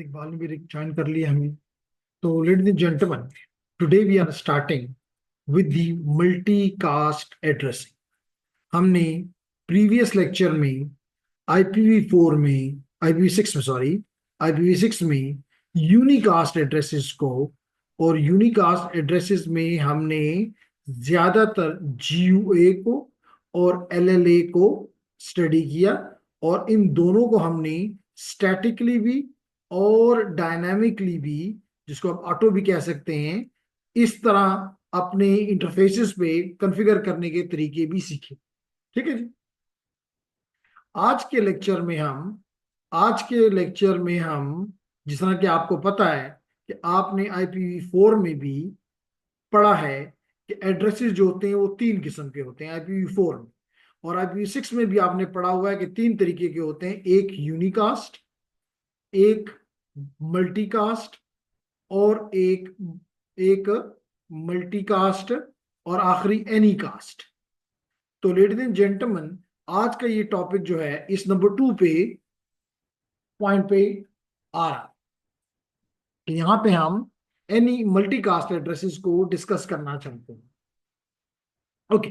इकबाल ने भी ज्वाइन कर लिया हमें। तो ladies and gentleman, today we are starting with the multicast addressing. हमने प्रीवियस लेक्चर में IPv4 में IPv6 में सॉरी IPv6 में यूनिकास्ट एड्रेसेस को और यूनिकास्ट एड्रेसेस में हमने ज्यादातर GUA को और LLA को स्टडी किया, और इन दोनों को हमने स्टैटिकली भी और डायनामिकली भी, जिसको आप ऑटो भी कह सकते हैं, इस तरह अपने इंटरफेसेस पे कॉन्फ़िगर करने के तरीके भी सीखे। ठीक है जी। आज के लेक्चर में हम जिस तरह कि आपको पता है कि आपने IPv4 में भी पढ़ा है कि एड्रेसेस जो होते हैं वो तीन किस्म के होते हैं IPv4 में, और IPv6 में भी आपने पढ़ा हुआ है कि तीन तरीके के होते हैं, एक यूनिकास्ट, एक मल्टीकास्ट और एक एक मल्टीकास्ट और आखिरी एनीकास्ट। तो लेडीज एंड जेंटलमैन, आज का ये टॉपिक जो है इस नंबर 2 पे पॉइंट पे आ रहा है कि यहाँ पे हम एनी मल्टीकास्ट एड्रेसेस को डिस्कस करना चाहते हैं। ओके,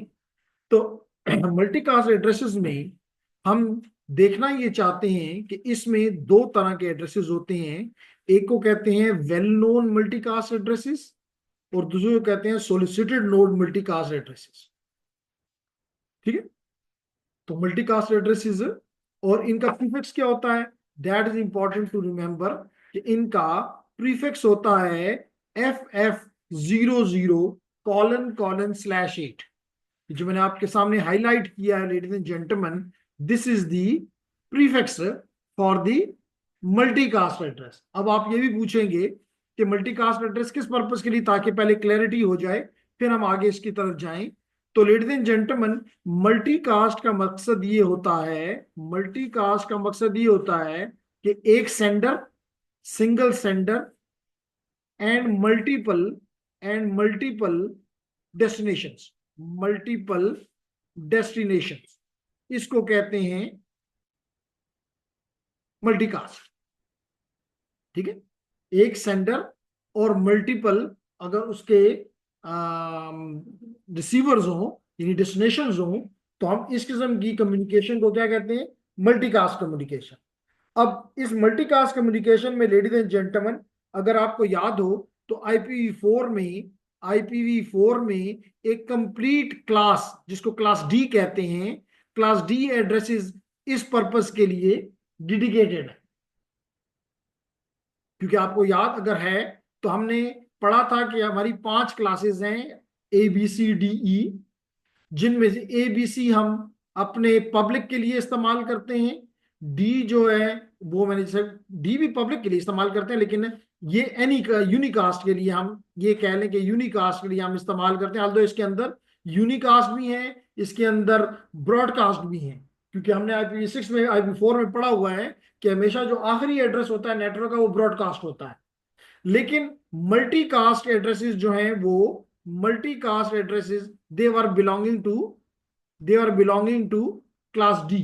तो मल्टीकास्ट एड्रेसेस में हम देखना ये चाहते हैं कि इसमें दो तरह के एड्रेसेस होते हैं। एक को कहते हैं वेल नोन मल्टीकास्ट एड्रेसेस और दूसरे को कहते हैं सोलिसिटेड नोड मल्टीकास्ट एड्रेसेस। ठीक है, तो मल्टीकास्ट एड्रेसेस और इनका प्रीफिक्स क्या होता है, that is important to remember कि इनका प्रीफिक्स होता है FF00::8। जो मैंने आपके सामने हाईलाइट किया है ladies and gentleman, this is the prefix for the multicast address. अब आप ये भी पूछेंगे कि मल्टीकास्ट एड्रेस किस पर्पस के लिए, ताकि पहले क्लैरिटी हो जाए फिर हम आगे इसकी तरफ जाएं। तो लेडीज एंड जेंटलमैन, मल्टीकास्ट का मकसद ये होता है कि एक sender, single sender and multiple destinations, इसको कहते हैं मल्टीकास्ट। ठीक है, एक सेंडर और मल्टीपल अगर उसके रिसीवर्स हो यानी डेस्टिनेशंस हो, तो हम इस किस्म की कम्युनिकेशन को क्या कहते हैं, मल्टीकास्ट कम्युनिकेशन। अब इस मल्टीकास्ट कम्युनिकेशन में लेडीज एंड जेंटलमैन, अगर आपको याद हो तो IPv4 में एक कंप्लीट क्लास, जिसको क्लास D कहते हैं, क्लास D एड्रेसेस इस पर्पस के लिए डेडिकेटेड है। क्योंकि आपको याद अगर है तो हमने पढ़ा था कि हमारी 5 क्लासेस हैं ABCDE, जिनमें से ABC हम अपने पब्लिक के लिए इस्तेमाल करते हैं, डी जो है वो मैंने जैसे डी भी पब्लिक के लिए इस्तेमाल करते हैं, लेकिन ये एनी यूनिकास्ट के लिए हम ये कह लें कि यूनिकास्ट के लिए हम इस्तेमाल करते हैं। although इसके अंदर यूनिकास्ट भी है, इसके अंदर ब्रॉडकास्ट भी है, क्योंकि हमने IPv6 में IPv4 में पढ़ा हुआ है कि हमेशा जो आखिरी एड्रेस होता है नेटवर्क का वो ब्रॉडकास्ट होता है। लेकिन मल्टीकास्ट एड्रेसेस जो हैं वो multicast addresses they are belonging to class D,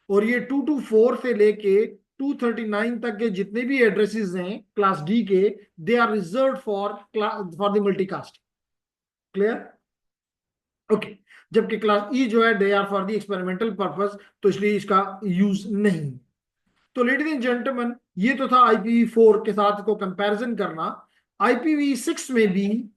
और ये 224 से लेके 239 तक के जितने भी एड्रेसेस हैं क्लास D के, they are reserve for the multicast. Clear? Okay, जबकि क्लास E जो है they are for the experimental purpose, तो इसलिए इसका यूज नहीं। तो लेडीज एंड जेंटलमैन, ये तो था IPv4 के साथ को कंपैरिजन करना। IPv6 में भी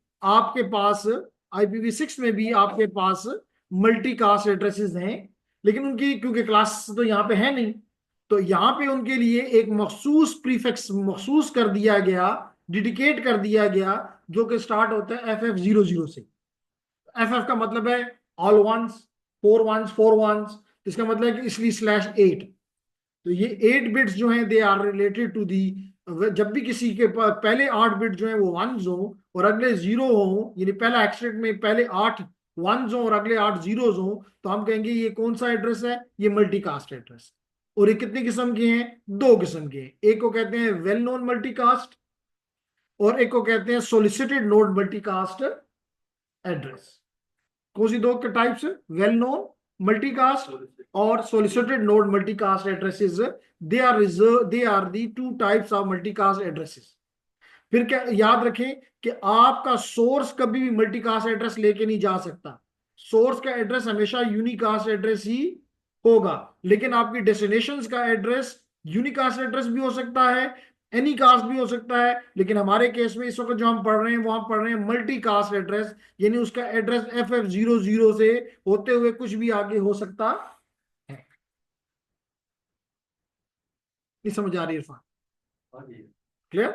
आपके पास मल्टीकास्ट एड्रेसेस हैं, लेकिन उनकी क्योंकि क्लास तो यहाँ पे है नहीं, तो यहाँ पे उनके लिए एक मखसूस प्रीफिक्स मखसूस कर दिया गया, डेडिकेट कर दिया गया, जो कि स्टार्ट होता है FF00 से। FF का मतलब है ऑल वंस, फोर वंस, इसका मतलब है कि इसलिए /8। तो ये 8 बिट्स जो हैं they are related to the, जब भी किसी के पहले 8 बिट जो है वो वंस हो और अगले 0 हो, यानी पहला एक्सट्रैक्ट में पहले 8 वंस हो और अगले 8 जीरोस हो, तो हम कहेंगे ये कौन सा एड्रेस है, ये मल्टीकास्ट एड्रेस। और ये कितने किस्म के हैं, 2 किस्म के हैं। एक को कहते हैं वेल नोन मल्टीकास्ट और एक को कहते हैं सोलिसिटेड नोड मल्टीकास्ट एड्रेस। कौन सी दो के टाइप्स, वेल नोन मल्टीकास्ट और solicited node multicast addresses, they are the two types of multicast addresses. फिर क्या याद रखें कि आपका सोर्स कभी भी मल्टीकास्ट एड्रेस लेके नहीं जा सकता। सोर्स का एड्रेस हमेशा यूनिकास्ट एड्रेस ही होगा, लेकिन आपकी डेस्टिनेशन का एड्रेस यूनिकास्ट एड्रेस भी हो सकता है, एनी कास्ट भी हो सकता है। लेकिन हमारे केस में इस वक्त जो हम पढ़ रहे हैं वो हम पढ़ रहे हैं मल्टी कास्ट एड्रेस, यानी उसका एड्रेस FF00 से होते हुए कुछ भी आगे हो सकता है। नहीं समझ आ रही इरफान? क्लियर?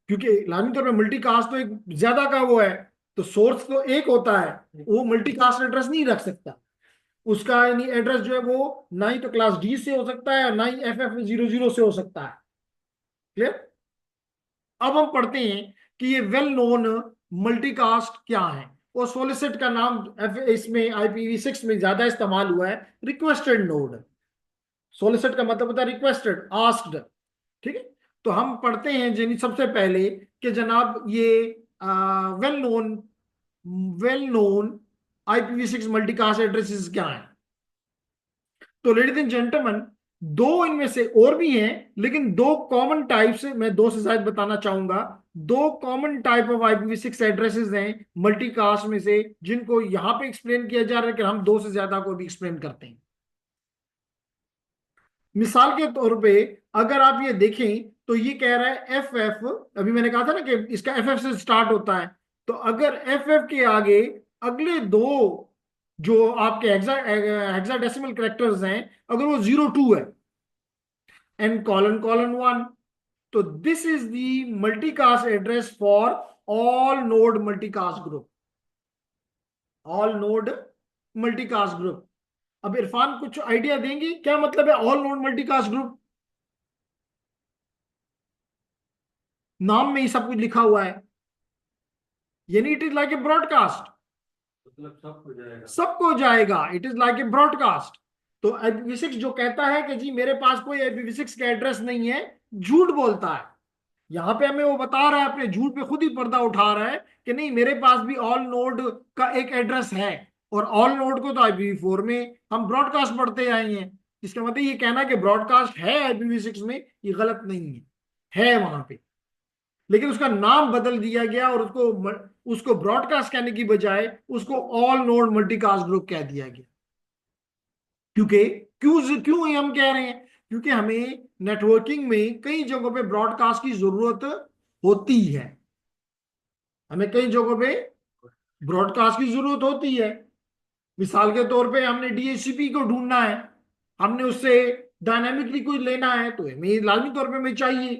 क्योंकि लाजमी तौर पे मल्टी कास्ट तो एक ज्यादा का वो है, तो सोर्स तो एक होता है, वो मल्टी कास्ट एड्रेस नहीं रख सकता। उसका यानी एड्रेस जो है वो ना ही तो क्लास डी से हो सकता है, ना ही FF00 से हो सकता है। क्लियर? अब हम पढ़ते हैं कि ये वेल नोन मल्टीकास्ट क्या है। और सोलिसिट का नाम इसमें IPv6 में ज्यादा इस्तेमाल हुआ है, रिक्वेस्टेड नोड। सोलिसिट का मतलब होता है रिक्वेस्टेड, आस्क्ड। ठीक है, तो हम पढ़ते हैं जिन सबसे पहले कि जनाब ये well known IPv6 multicast addresses क्या है। तो लेडीज एंड जेंटलमैन, दो इनमें से और भी हैं, लेकिन दो कॉमन टाइप्स, मैं दो से शायद बताना चाहूंगा। दो common type of IPv6 addresses हैं मल्टीकास्ट में से, जिनको यहां पे एक्सप्लेन किया जा रहा है कि हम दो से ज्यादा को भी एक्सप्लेन करते हैं। मिसाल के तौर पे अगर आप ये देखें तो ये कह रहा है FF, अभी मैंने कहा था ना कि इसका FF से स्टार्ट होता है। तो अगर FF के आगे अगले दो जो आपके हेक्साडेसिमल कैरेक्टर्स हैं, अगर वो 02 है एंड कॉलन कॉलन 1, तो this is the multicast address for all node multicast group. All node multicast group. अब इरफान कुछ आइडिया देंगे क्या मतलब है ऑल नोड मल्टीकास्ट ग्रुप? नाम में ही सब कुछ लिखा हुआ है, यानी it is like a broadcast, मतलब सबको जाएगा, सबको जाएगा। It is like a broadcast. तो IPv6 जो कहता है कि जी मेरे पास कोई IPv6 का एड्रेस नहीं है, झूठ बोलता है। यहां पे हमें वो बता रहा है, अपने झूठ पे खुद ही पर्दा उठा रहा है कि नहीं मेरे पास भी ऑल नोड का एक एड्रेस है। और ऑल नोड को तो IPv4 में हम ब्रॉडकास्ट पढ़ते आए हैं। इसका मतलब ये कहना कि ब्रॉडकास्ट है IPv6 में, ये गलत नहीं है वहां पे। लेकिन उसका नाम बदल दिया गया और उसको ब्रॉडकास्ट कहने की बजाय उसको ऑल नोड मल्टीकास्ट ग्रुप कह दिया गया। क्योंकि क्यों क्यों ये हम कह रहे हैं? क्योंकि हमें नेटवर्किंग में कई जगहों पे ब्रॉडकास्ट की जरूरत होती है। हमें कई जगहों पे ब्रॉडकास्ट की जरूरत होती है। मिसाल के तौर पे हमने DHCP को ढूंढना है, हमने उससे डायनामिकली कुछ लेना है, तो हमें लाजमी तौर पे हमें चाहिए।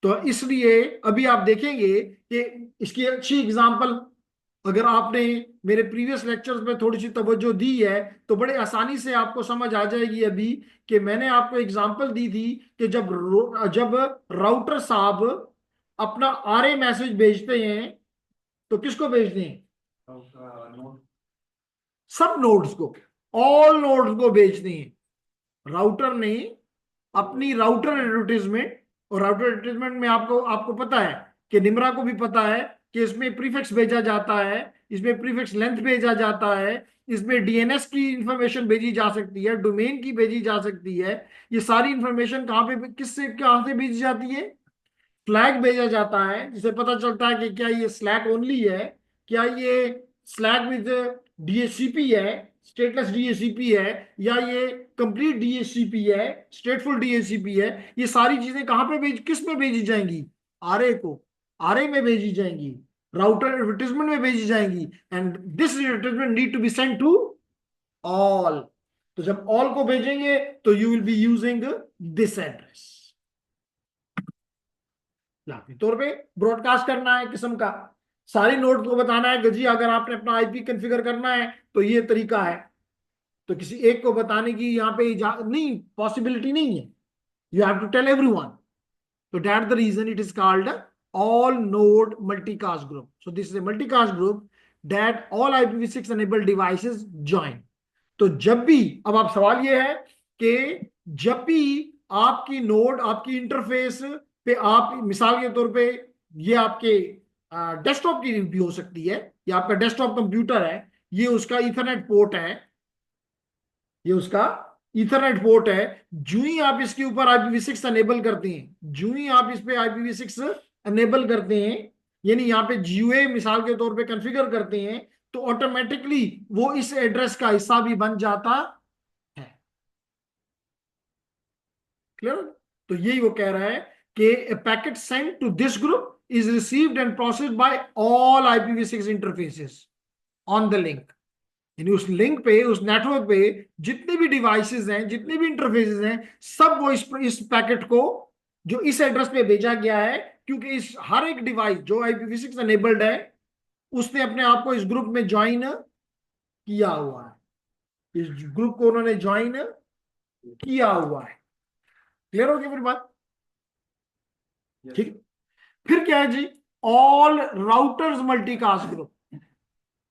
तो इसलिए अभी आप देखेंगे कि इसकी अच्छी एग्जांपल, अगर आपने मेरे प्रीवियस लेक्चर्स में थोड़ी सी तवज्जो दी है तो बड़े आसानी से आपको समझ आ जाएगी अभी कि मैंने आपको एग्जांपल दी थी कि जब राउटर साहब अपना RA मैसेज भेजते हैं तो किसको भेजते हैं? सबका नोट। सब नोड्स को, ऑल नोड्स को भेजते हैं। राउटर ने अपनी राउटर एडवर्टीजमेंट, और राउटर एडवर्टीजमेंट में आपको आपको पता है कि निम्रा को भी पता है कि इसमें प्रीफिक्स भेजा जाता है, इसमें प्रीफिक्स लेंथ भेजा जाता है, इसमें DNS की इंफॉर्मेशन भेजी जा सकती है, डोमेन की भेजी जा सकती है। ये सारी इंफॉर्मेशन कहाँ पे किससे कहाँ से भेजी जाती है? फ्लैग भेजा जाता है, जिसे पता चलता है कि क्या ये स्लैक ओनली है, क्या ये स्लैक विद DHCP है, स्टेटलेस DHCP है, या ये कंप्लीट DHCP है, स्टेटफुल DHCP है। ये सारी चीजें कहां पे किस में भेजी जाएंगी? RA को, RA में भेजी जाएंगी, राउटर एडवर्टीजमेंट में भेजी जाएंगी। And this advertisement need to be sent to all. तो जब ऑल को भेजेंगे तो you will be using this address. लाजमी तौर पे ब्रॉडकास्ट करना है किस्म का, सारी नोड को बताना है कि जी अगर आपने अपना IP कॉन्फ़िगर करना है तो ये तरीका है। तो किसी एक को बताने की यहाँ पे नहीं, पॉसिबिलिटी नहीं है। You have to tell everyone. तो that the reason it is called all node multicast group. So this is a multicast group that all IPv6 enabled devices join। तो जब भी, अब आप सवाल ये है कि जब भी आपकी नोड आपकी इंटरफेस पे, आप मिसाल के तौर पे ये आपके डेस्कटॉप की भी हो सकती है, या आपका डेस्कटॉप कंप्यूटर है, ये उसका इथरनेट पोर्ट है, ये उसका ईथरनेट पोर्ट है। जो ही आप इसके ऊपर IPv6 अनेबल करते हैं, जो ही आप इस पे IPv6 अनेबल करते हैं, यानी यहाँ पे GUA मिसाल के तौर पे कॉन्फ़िगर करते हैं, तो ऑटोमेटिकली वो इस एड्रेस का हिस्सा भी बन जाता है। क्लियर? तो यही वो कह रहा है कि a packet send to this group is received and processed by all IPv6 interfaces on the link. यानी उस लिंक पे, उस नेटवर्क पे जितने भी डिवाइसेस हैं, जितने भी इंटरफेसेस हैं, सब वो इस पैकेट को जो इस एड्रेस पे भेजा गया है, क्योंकि इस हर एक डिवाइस जो IPv6 अनेबल्ड है, उसने अपने आप को इस ग्रुप में ज्वाइन किया हुआ है, इस ग्रुप को उन्होंने ज्वाइन किया हुआ है। क्लियर हो गया मेरी बात? Yes. ठीक। फिर क्या है जी? All routers multicast group.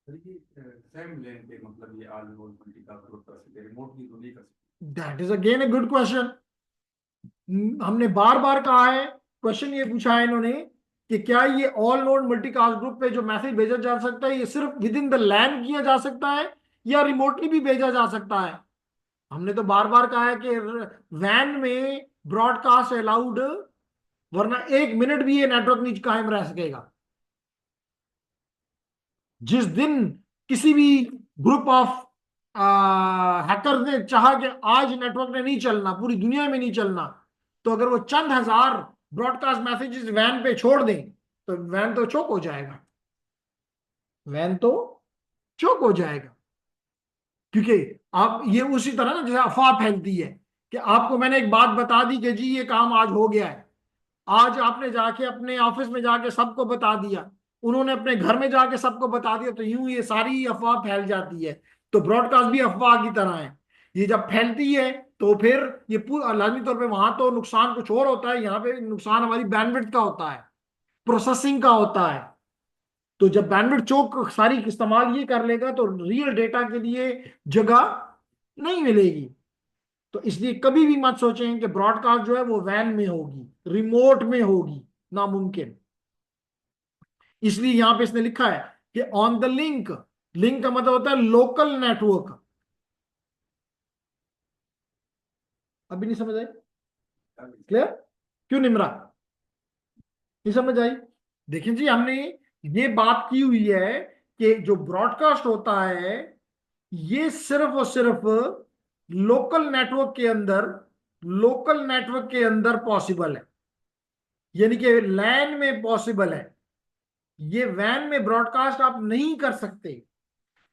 Same lane पे मतलब ये ऑल रोल मल्टीकास्ट ग्रुप कर सकते हैं, रिमोटली तो नहीं कर सकते। That is again a good question. हमने बार बार कहा है, क्वेश्चन ये पूछा है इन्होंने कि क्या ये ऑल नोड मल्टीकास्ट ग्रुप पे जो मैसेज भेजा जा सकता है, ये सिर्फ विद इन द लैन किया जा सकता है या रिमोटली भी भेजा जा सकता है? हमने तो बार बार कहा है कि वैन में ब्रॉडकास्ट अलाउड, वरना 1 मिनट भी ये नेटवर्क नहीं कायम रह सकेगा। जिस दिन किसी भी ग्रुप ऑफ हैकर्स ने चाहा कि आज नेटवर्क ने नहीं चलना, पूरी दुनिया में नहीं चलना, तो अगर वो चंद हजार ब्रॉडकास्ट मैसेजेस वैन पे छोड़ दें, तो वैन तो चौक हो जाएगा। वैन तो चौक हो जाएगा। क्योंकि आप ये उसी तरह ना, जैसे अफवाह फैलती है कि आपको मैंने एक बात बता दी कि जी ये काम आज हो गया है, आज आपने जाके अपने ऑफिस में जाके सबको बता दिया, उन्होंने अपने घर में जाके सबको बता दिया, तो यूं ये सारी अफवाह फैल जाती है। तो ब्रॉडकास्ट भी अफवाह की तरह है। ये जब फैलती है तो फिर ये पूरा लाजमी तौर पे, वहां तो नुकसान कुछ और होता है, यहाँ पे नुकसान हमारी बैंडविड्थ का होता है, प्रोसेसिंग का होता है। तो जब बैंडविड्थ चौक सारी इस्तेमाल ये कर लेगा, तो रियल डेटा के लिए जगह नहीं मिलेगी। तो इसलिए कभी भी मत सोचें कि ब्रॉडकास्ट जो है वो वैन में होगी, रिमोट में होगी, नामुमकिन। इसलिए यहां पे इसने लिखा है कि ऑन द लिंक, लिंक का मतलब होता है लोकल नेटवर्क। अभी नहीं समझ आई? क्लियर? क्यों निमरा, नहीं समझ आई? देखिए जी, हमने ये बात की हुई है कि जो ब्रॉडकास्ट होता है, ये सिर्फ और सिर्फ लोकल नेटवर्क के अंदर, लोकल नेटवर्क के अंदर पॉसिबल है, यानी कि लैन में पॉसिबल है। ये वैन में ब्रॉडकास्ट आप नहीं कर सकते।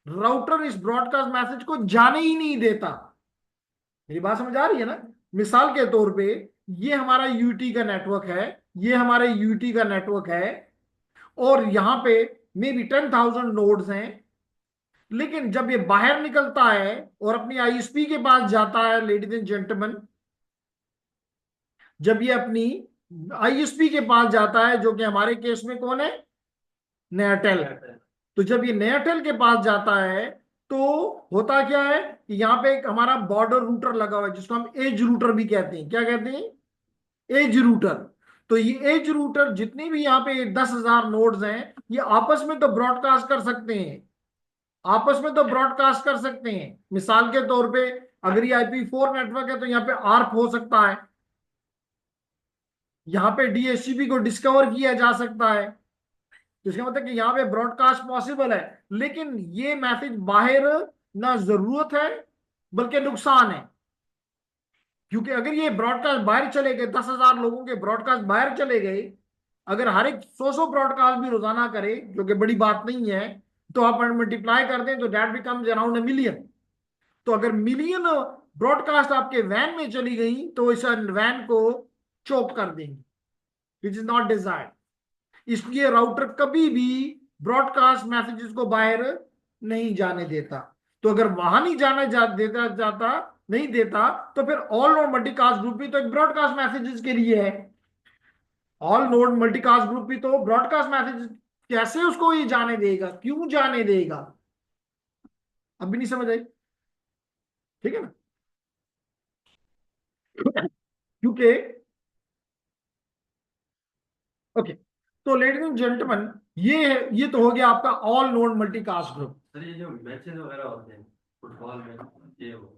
राउटर इस ब्रॉडकास्ट मैसेज को जाने ही नहीं देता। मेरी बात समझ आ रही है ना? मिसाल के तौर पे, ये हमारा यूटी का नेटवर्क है, ये हमारे यूटी का नेटवर्क है, और यहां पे मे बी 10,000 नोड्स हैं। लेकिन जब ये बाहर निकलता है और अपनी आईएसपी के पास जाता है, लेडीज एंड जेंटलमैन, जब ये अपनी आईएसपी के पास जाता है, जो कि हमारे केस में कौन है? नयाटेल। तो जब ये नयाटेल के पास जाता है, तो होता क्या है कि यहाँ पे एक हमारा बॉर्डर रूटर लगा हुआ है, जिसको हम एज रूटर भी कहते हैं। क्या कहते हैं? Edge router. तो ये एज रूटर जितने भी यहाँ पे 10,000 नोड्स हैं, ये आपस में तो ब्रॉडकास्ट कर सकते हैं, आपस में तो ब्रॉडकास्ट कर सकते हैं। मिसाल के तौर पे, अगर ये IP4 नेटवर्क है, तो यहाँ पे आर्प हो सकता है, यहाँ पे DHCP को डिस्कवर किया जा सकता है। तो इसका मतलब कि यहाँ पे ब्रॉडकास्ट पॉसिबल है। लेकिन ये मैसेज बाहर ना जरूरत है, बल्कि नुकसान है। क्योंकि अगर ये ब्रॉडकास्ट बाहर चले गए, 10,000 लोगों के ब्रॉडकास्ट बाहर चले गए, अगर हर एक 100 ब्रॉडकास्ट भी रोजाना करे, जो कि बड़ी बात नहीं है, तो आप मल्टीप्लाई कर दें तो दैट बिकम्स अराउंड 1 मिलियन। तो अगर मिलियन ब्रॉडकास्ट आपके वैन में चली गई, तो इस वैन को चोक कर देंगे, विच इज नॉट डिजायर्ड। इसलिए राउटर कभी भी ब्रॉडकास्ट मैसेजेस को बाहर नहीं जाने देता। तो अगर वहां नहीं जाने देता जाता, नहीं देता, तो फिर ऑल नोड मल्टीकास्ट ग्रुप भी तो एक ब्रॉडकास्ट मैसेजेस के लिए है। ऑल नोड मल्टीकास्ट ग्रुप भी तो ब्रॉडकास्ट मैसेज, कैसे उसको ये जाने देगा, क्यों जाने देगा? अभी नहीं समझ आई? ठीक है ना? क्योंकि ओके, तो लेडीज एंड जेंटलमैन, ये तो हो गया आपका all node multicast group. Sir ये जो मैचेस वगैरह होते हैं फुटबॉल में, ये हो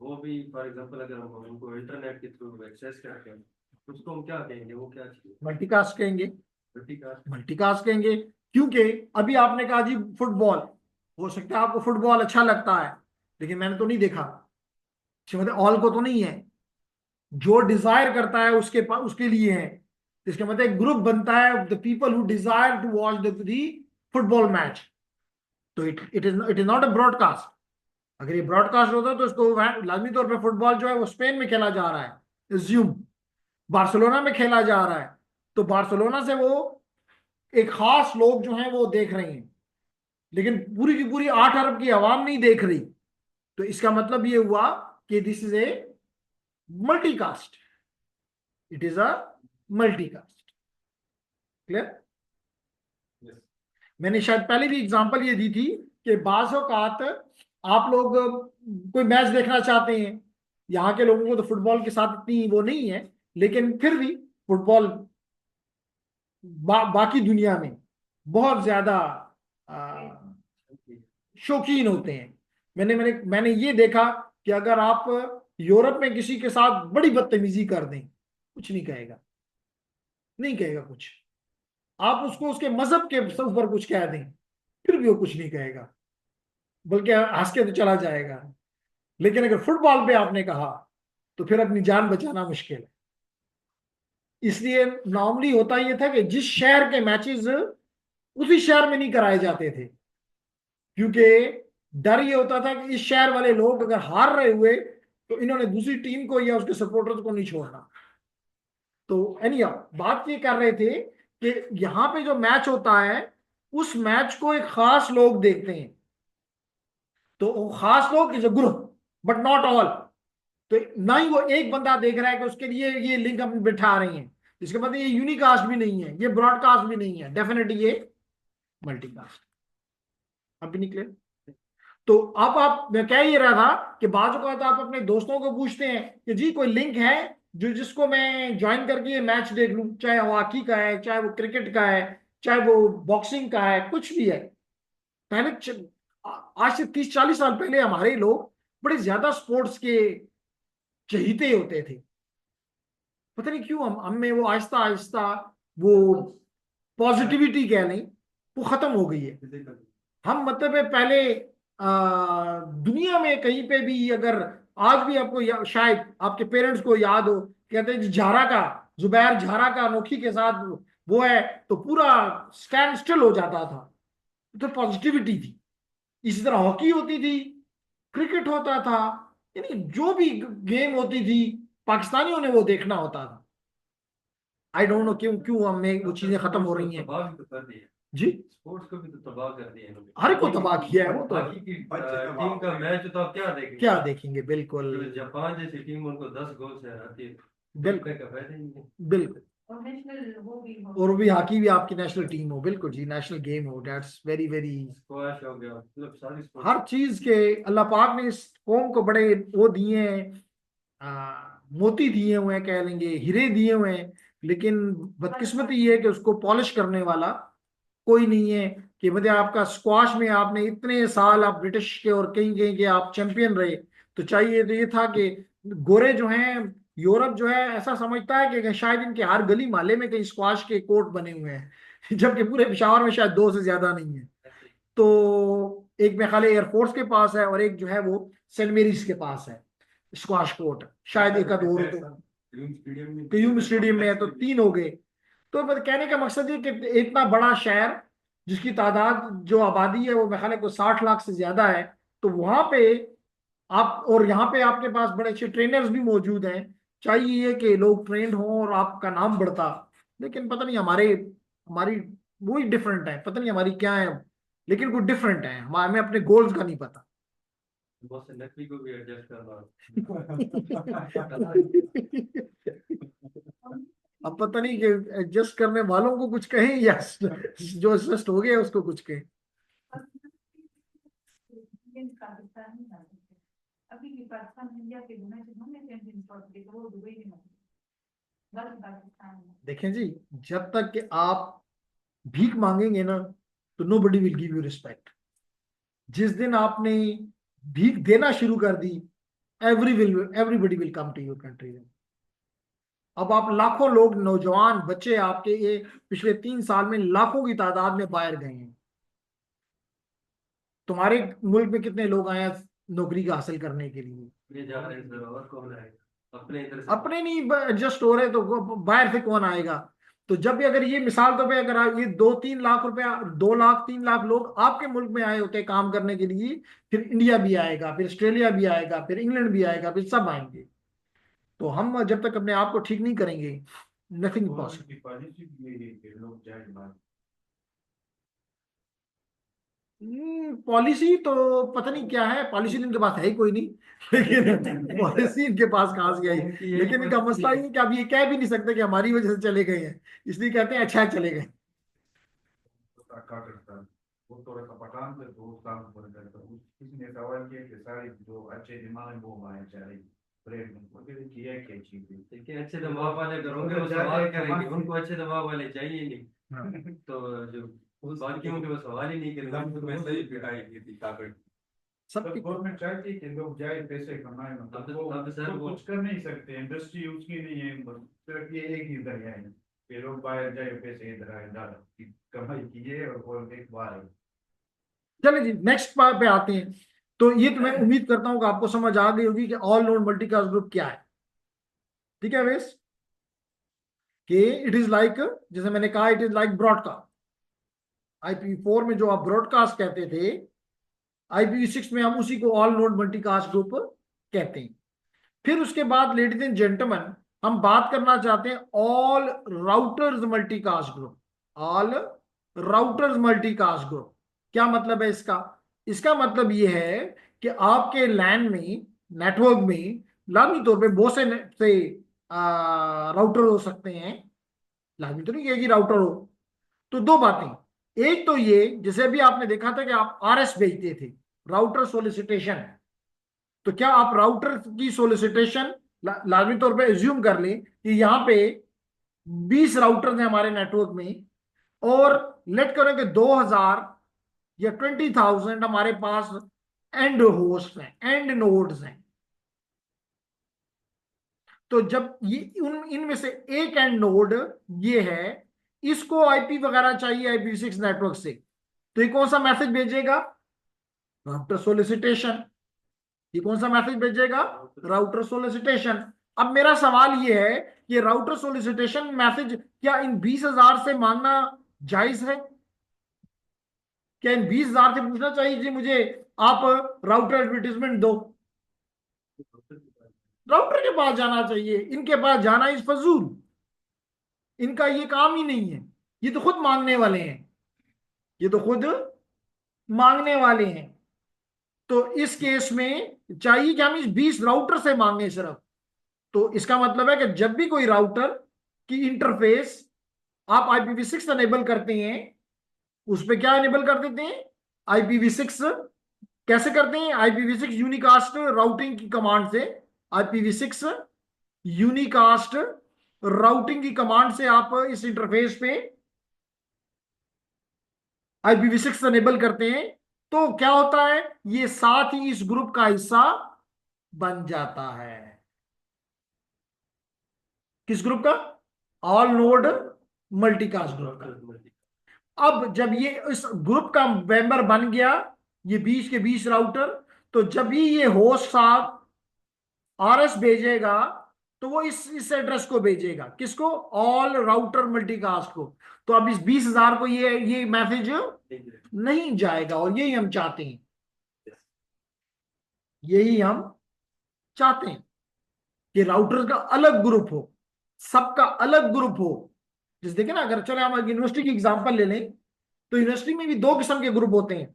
वो भी फॉर एग्जांपल अगर हम उनको इंटरनेट के थ्रू एक्सेस करते हैं, उसको हम क्या कहेंगे, वो क्या चाहिए? मल्टीकास्ट कहेंगे। मल्टीकास्ट। मल्टीकास्ट कहेंगे क्योंकि अभी आपने कहा जी फुटबॉल, हो सकता है आपको फुटबॉल अच्छा लगता है, लेकिन मैंने तो नहीं देखा, इसका मतलब ऑल को तो नहीं है। जो डिजायर करता है उसके पास, उसके लिए है। तो इसका मतलब एक ग्रुप बनता है, the people who desire to watch the football match. तो it is not a broadcast. अगर ये ब्रॉडकास्ट होता तो इसको लाजमी तौर पे फुटबॉल जो है वो स्पेन में खेला जा रहा है, एज्यूम बार्सिलोना में खेला जा रहा है, तो बार्सिलोना से वो एक खास लोग जो हैं वो देख रहे हैं, लेकिन पूरी की पूरी 8 अरब की आवाम नहीं देख रही। तो इसका मतलब ये हुआ कि this is a multicast, it is a multicast. Clear? Yes. मैंने शायद पहले भी एग्जांपल ये दी थी कि बाज़ औक़ात आप लोग कोई मैच देखना चाहते हैं, यहाँ के लोगों को तो फुटबॉल के साथ इतनी वो नहीं है, लेकिन फिर भी फुटबॉल बाकी दुनिया में बहुत ज्यादा शौकीन होते हैं। मैंने मैंने मैंने ये देखा कि अगर आप यूरोप में किसी के साथ बड़ी बदतमीजी कर दें, कुछ नहीं कहेगा, नहीं कहेगा कुछ। आप उसको उसके मजहब के ऊपर कुछ कह दें, फिर भी वो कुछ नहीं कहेगा, बल्कि हंस के तो चला जाएगा। लेकिन अगर फुटबॉल पे आपने कहा तो फिर अपनी जान बचाना मुश्किल है। इसलिए नॉर्मली होता ये था कि जिस शहर के मैचेस उसी शहर में नहीं कराए जाते थे, क्योंकि डर ये होता था कि इस शहर वाले लोग अगर हार रहे हुए तो इन्होंने दूसरी टीम को या उसके सपोर्टर्स को नहीं छोड़ना। तो एनी बात ये कर रहे थे कि यहाँ पे जो मैच होता है उस मैच को एक खास लोग देखते हैं। तो वो खास लोग is a group but not all. तो ना ही वो एक बंदा देख रहा है कि उसके लिए ये लिंक हम बिठा रहे हैं, इसके मतलब ये यूनिकास्ट भी नहीं है, ये ब्रॉडकास्ट भी नहीं है, डेफिनेटली ये मल्टीकास्ट। अब भी निकले। तो अब आप, मैं कह ये रहा था कि बाजू का आप अपने दोस्तों को पूछते हैं कि जी कोई लिंक है जो जिसको मैं ज्वाइन करके ये मैच देख लूं, चाहे वो हॉकी का है, चाहे वो क्रिकेट का है, चाहे वो बॉक्सिंग का है, कुछ भी है। पहले आज से 30-40 साल पहले हमारे लोग बड़े ज्यादा स्पोर्ट्स के चहीते होते थे। पता नहीं क्यों हम में वो आहिस्ता आहिस्ता वो पॉजिटिविटी कह लें वो खत्म हो गई है। हम मतलब है पहले दुनिया में कहीं पे भी अगर आज भी आपको शायद आपके पेरेंट्स को याद हो, कहते हैं जी झारा का, जुबैर झारा का अनोखी के साथ वो है, तो पूरा स्टैंड स्टिल हो जाता था। तो पॉजिटिविटी थी। इसी तरह हॉकी होती थी, क्रिकेट होता था, यानी जो भी गेम होती थी पाकिस्तानियों ने वो देखना होता था। आई डोंट नो क्यों क्यों हमें वो चीजें खत्म हो रही हैं। तबाह भी तो कर दिया, जी, स्पोर्ट्स को भी तो तबाह कर दिया इन्होंने। हर को तबाह किया है वो तो। बाकी की टीम का मैच तो आप क्या देखेंगे? क्या देखेंगे, बिल्कुल जो जापान जैसी टीम उनको 10 गोल से हराती है, बिल्कुल देखने का फायदा ही नहीं है। बिल्कुल। और वो भी हॉकी भी आपकी नेशनल टीम हो, बिल्कुल जी, नेशनल गेम हो, दैट्स वेरी वेरी। स्क्वैश हो गया, मतलब सारी स्पोर्ट्स। हर चीज के अल्लाह पाक ने इस कौम को बड़े वो दिए हैं, मोती दिए हुए हैं, कह लेंगे हीरे दिए हुए हैं, लेकिन बदकिस्मती ये है कि उसको पॉलिश करने वाला कोई नहीं है। कि मतलब आपका स्क्वाश में आपने इतने साल आप ब्रिटिश के और कहीं कहीं के आप चैंपियन रहे, तो चाहिए तो ये था कि गोरे जो हैं, यूरोप जो है ऐसा समझता है कि शायद इनके हर गली मोहल्ले में कहीं स्क्वाश के कोर्ट बने हुए हैं जबकि पूरे पेशावर में शायद 2 से ज्यादा नहीं है। तो एक मेरे ख्याल एयरफोर्स के पास है और एक जो है वो सेंट मेरीज के पास है स्क्वाश कोर्ट, शायद एक आध और तो क्यूम स्टेडियम में है, तो 3 हो गए। तो कहने का मकसद ये कि इतना बड़ा शहर जिसकी तादाद जो आबादी है वो मेरे ख्याल है को 60 लाख से ज्यादा है, तो वहां पे आप, और यहाँ पे आपके पास बड़े अच्छे ट्रेनर्स भी मौजूद हैं, चाहिए कि लोग ट्रेंड हों और आपका नाम बढ़ता। लेकिन पता नहीं हमारे हमारी वही डिफरेंट है, पता नहीं हमारी क्या है, लेकिन कुछ डिफरेंट है, हमें अपने गोल्स का नहीं पता। बहुत से नकली को भी एडजस्ट करना। अब पता नहीं कि एडजस्ट करने वालों को कुछ कहें या जो एडजस्ट हो गया उसको कुछ कहें। अभी भी पाकिस्तान इंडिया के मैच हमने चैंपियंस ट्रॉफी तो वो दुबई में बस पाकिस्तान में। देखें जी, जब तक कि आप भीख मांगेंगे ना तो nobody will give you respect. जिस दिन आपने भीख देना शुरू कर दी everybody will come to your country. अब आप लाखों लोग, नौजवान बच्चे आपके ये पिछले 3 साल में लाखों की तादाद में बाहर गए हैं। तुम्हारे मुल्क में कितने लोग आए हैं नौकरी का हासिल करने के लिए? ये जा रहे हैं सर, और कौन आएगा अपने इधर से? अपने नहीं एडजस्ट हो रहे तो बाहर से कौन आएगा? तो जब भी अगर ये मिसाल तो पे अगर ये 2-3 लाख रुपया, 2 लाख 3 लाख लोग आपके मुल्क में आए होते काम करने के लिए, फिर इंडिया भी आएगा, फिर ऑस्ट्रेलिया भी आएगा, फिर इंग्लैंड भी आएगा, फिर सब आएंगे। तो हम जब तक अपने आप को ठीक नहीं करेंगे, नथिंग पॉसिबल। पॉलिसी तो पता नहीं क्या है, पॉलिसी इनके पास है ही कोई नहीं लेकिन पॉलिसी इनके पास कहाँ से आई? लेकिन इनका मसला ये है कि अब ये कह भी नहीं सकते कि हमारी वजह से चले गए हैं, इसलिए कहते हैं अच्छा चले गए। वो थोड़ा सा पठान से 2 साल ऊपर करता हूँ। किसी ने सवाल किया कि सारे जो अच्छे दिमाग है वो हमारे चाहिए प्रेम वगैरह किया क्या चीज देखिए, अच्छे दिमाग वाले करोगे वो सवाल करेंगे, उनको अच्छे दिमाग वाले चाहिए ही नहीं। तो जो बाकियों के वो सवाल ही नहीं करेंगे। सबकी गवर्नमेंट चाहती है कि लोग जाए पैसे कमाए, मतलब अब सर वो कुछ कर नहीं सकते, इंडस्ट्री उसकी नहीं है, सिर्फ ये एक ही दरिया है कि लोग बाहर जाए पैसे इधर आए, कमाई कीजिए और एक बार है। चलिए जी नेक्स्ट पार्ट पे आते हैं। तो ये तो मैं उम्मीद करता हूं कि आपको समझ आ गई होगी कि ऑल नोड मल्टीकास्ट ग्रुप क्या है। ठीक है वेस, कि इट इज लाइक, जैसे मैंने कहा, it is like broadcast. IPv4 में जो आप ब्रॉडकास्ट कहते थे, IPv6 में हम उसी को ऑल नोड मल्टीकास्ट ग्रुप कहते हैं। फिर उसके बाद लेडीज एंड जेंटलमैन, हम बात करना चाहते हैं all routers multicast group. All routers multicast group क्या मतलब है इसका? इसका मतलब ये है कि आपके लैन में, नेटवर्क में लाजमी तौर पे बहुत से राउटर हो सकते हैं। लाजमी तो नहीं है कि राउटर हो। तो दो बातें, एक तो ये जैसे अभी आपने देखा था कि आप RS भेजते थे, राउटर सोलिसिटेशन। तो क्या आप राउटर की सोलिसिटेशन लाजमी तौर पे एज्यूम कर लें कि यहाँ पे 20 राउटर हैं हमारे नेटवर्क में, और लेट करें कि 2000 या 20,000 हमारे पास एंड होस्ट हैं, एंड नोड्स हैं। तो जब ये इनमें से एक एंड नोड ये है, इसको IP वगैरह चाहिए IPv6 नेटवर्क से, तो ये कौन सा मैसेज भेजेगा? राउटर सोलिसिटेशन। ये कौन सा मैसेज भेजेगा? राउटर सोलिसिटेशन। अब मेरा सवाल ये है कि राउटर सोलिसिटेशन मैसेज क्या इन 20,000 से मांगना जायज है? क्या इन 20,000 से पूछना चाहिए जी मुझे आप राउटर एडवर्टीजमेंट दो? राउटर के पास जाना चाहिए, इनके पास जाना इस फजूल, इनका ये काम ही नहीं है। ये तो खुद मांगने वाले हैं, ये तो खुद मांगने वाले हैं। तो इस केस में चाहिए कि हम इस 20 राउटर से मांगे सिर्फ। तो इसका मतलब है कि जब भी कोई राउटर की इंटरफेस आप IPv6 अनेबल करते हैं, उस पर क्या अनेबल कर देते हैं? IPv6। कैसे करते हैं? IPv6 यूनिकास्ट राउटिंग की कमांड से। IPv6 यूनिकास्ट राउटिंग की कमांड से आप इस इंटरफेस पे IPv6 अनेबल करते हैं। तो क्या होता है? ये साथ ही इस ग्रुप का हिस्सा बन जाता है। किस ग्रुप का? ऑल नोड मल्टीकास्ट ग्रुप का। अब जब ये इस ग्रुप का मेंबर बन गया, ये 20 के 20 राउटर, तो जब भी ये होस्ट साहब RS भेजेगा, तो वो इस एड्रेस को भेजेगा। किसको? ऑल राउटर मल्टीकास्ट को। तो अब इस 20,000 को ये मैसेज नहीं जाएगा, और यही हम चाहते हैं, यही हम चाहते हैं कि राउटर का अलग ग्रुप हो, सबका अलग ग्रुप हो। जैसे देखें ना, अगर चले हम यूनिवर्सिटी की एग्जांपल ले लें, तो यूनिवर्सिटी में भी 2 किस्म के ग्रुप होते हैं।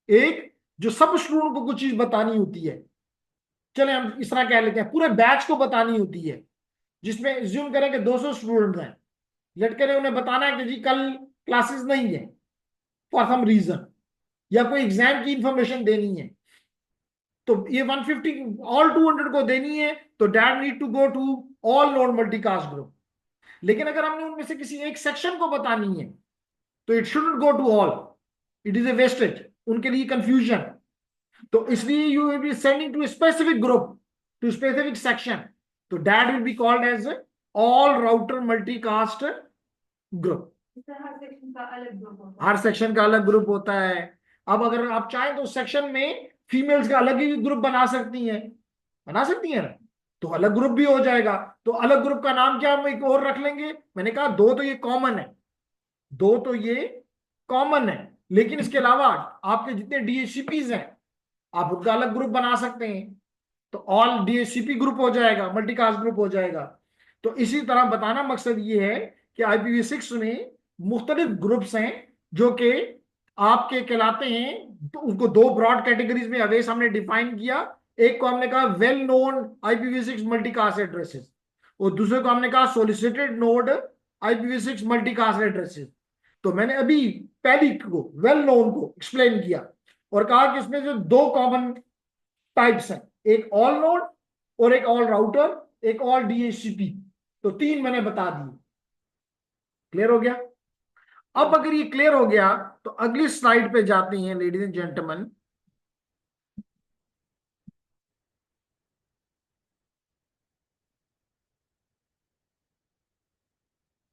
एक जो सब स्टूडेंट को कुछ चीज बतानी होती है, चले हम इस तरह कह लेते हैं पूरे बैच को बतानी होती है, जिसमें ज्यूम करें कि 200 स्टूडेंट हैं, लेट करें उन्हें बताना है कि जी कल क्लासेस नहीं है फॉर सम रीजन, या कोई एग्जाम की इंफॉर्मेशन देनी है। तो ये 150 ऑल 200 को देनी है, तो that need to go to all node multicast group. लेकिन अगर हमने उनमें से किसी एक सेक्शन को बतानी है, तो it shouldn't go to all, it is a wastage, उनके लिए कंफ्यूजन। तो इसलिए you will be sending to specific group to specific section. तो that will be called as all router multicast group. Her section का अलग group होता है। हर section का अलग ग्रुप होता है। अब अगर आप चाहें तो सेक्शन में फीमेल्स का अलग ही ग्रुप बना सकती हैं, बना सकती हैं ना, तो अलग ग्रुप भी हो जाएगा। तो अलग ग्रुप का नाम क्या हम एक और रख लेंगे, मैंने कहा दो तो ये कॉमन है, दो तो ये कॉमन है, लेकिन इसके अलावा आपके जितने डीएचसीपीज हैं आप उनका अलग ग्रुप बना सकते हैं, तो ऑल डीएचसीपी ग्रुप हो जाएगा, मल्टीकास्ट ग्रुप हो जाएगा। तो इसी तरह बताना मकसद ये है कि IPv6 में मुख्तलिफ ग्रुप्स हैं जो कि आपके कहलाते हैं, तो उनको दो ब्रॉड कैटेगरीज में अवेस हमने डिफाइन किया। एक को हमने कहा well known IPv6 multicast addresses, और दूसरे को हमने कहा सोलिसिटेड नोड IPv6 मल्टीकास्ट एड्रेसेस। तो मैंने अभी पहली को वेल नोन को एक्सप्लेन किया और कहा कि इसमें जो दो कॉमन टाइप्स हैं, एक ऑल नोड और एक ऑल राउटर, एक ऑल DHCP। तो तीन मैंने बता दिए। क्लियर हो गया? अब अगर ये क्लियर हो गया तो अगली स्लाइड पे जाते हैं लेडीज एंड जेंटलमैन।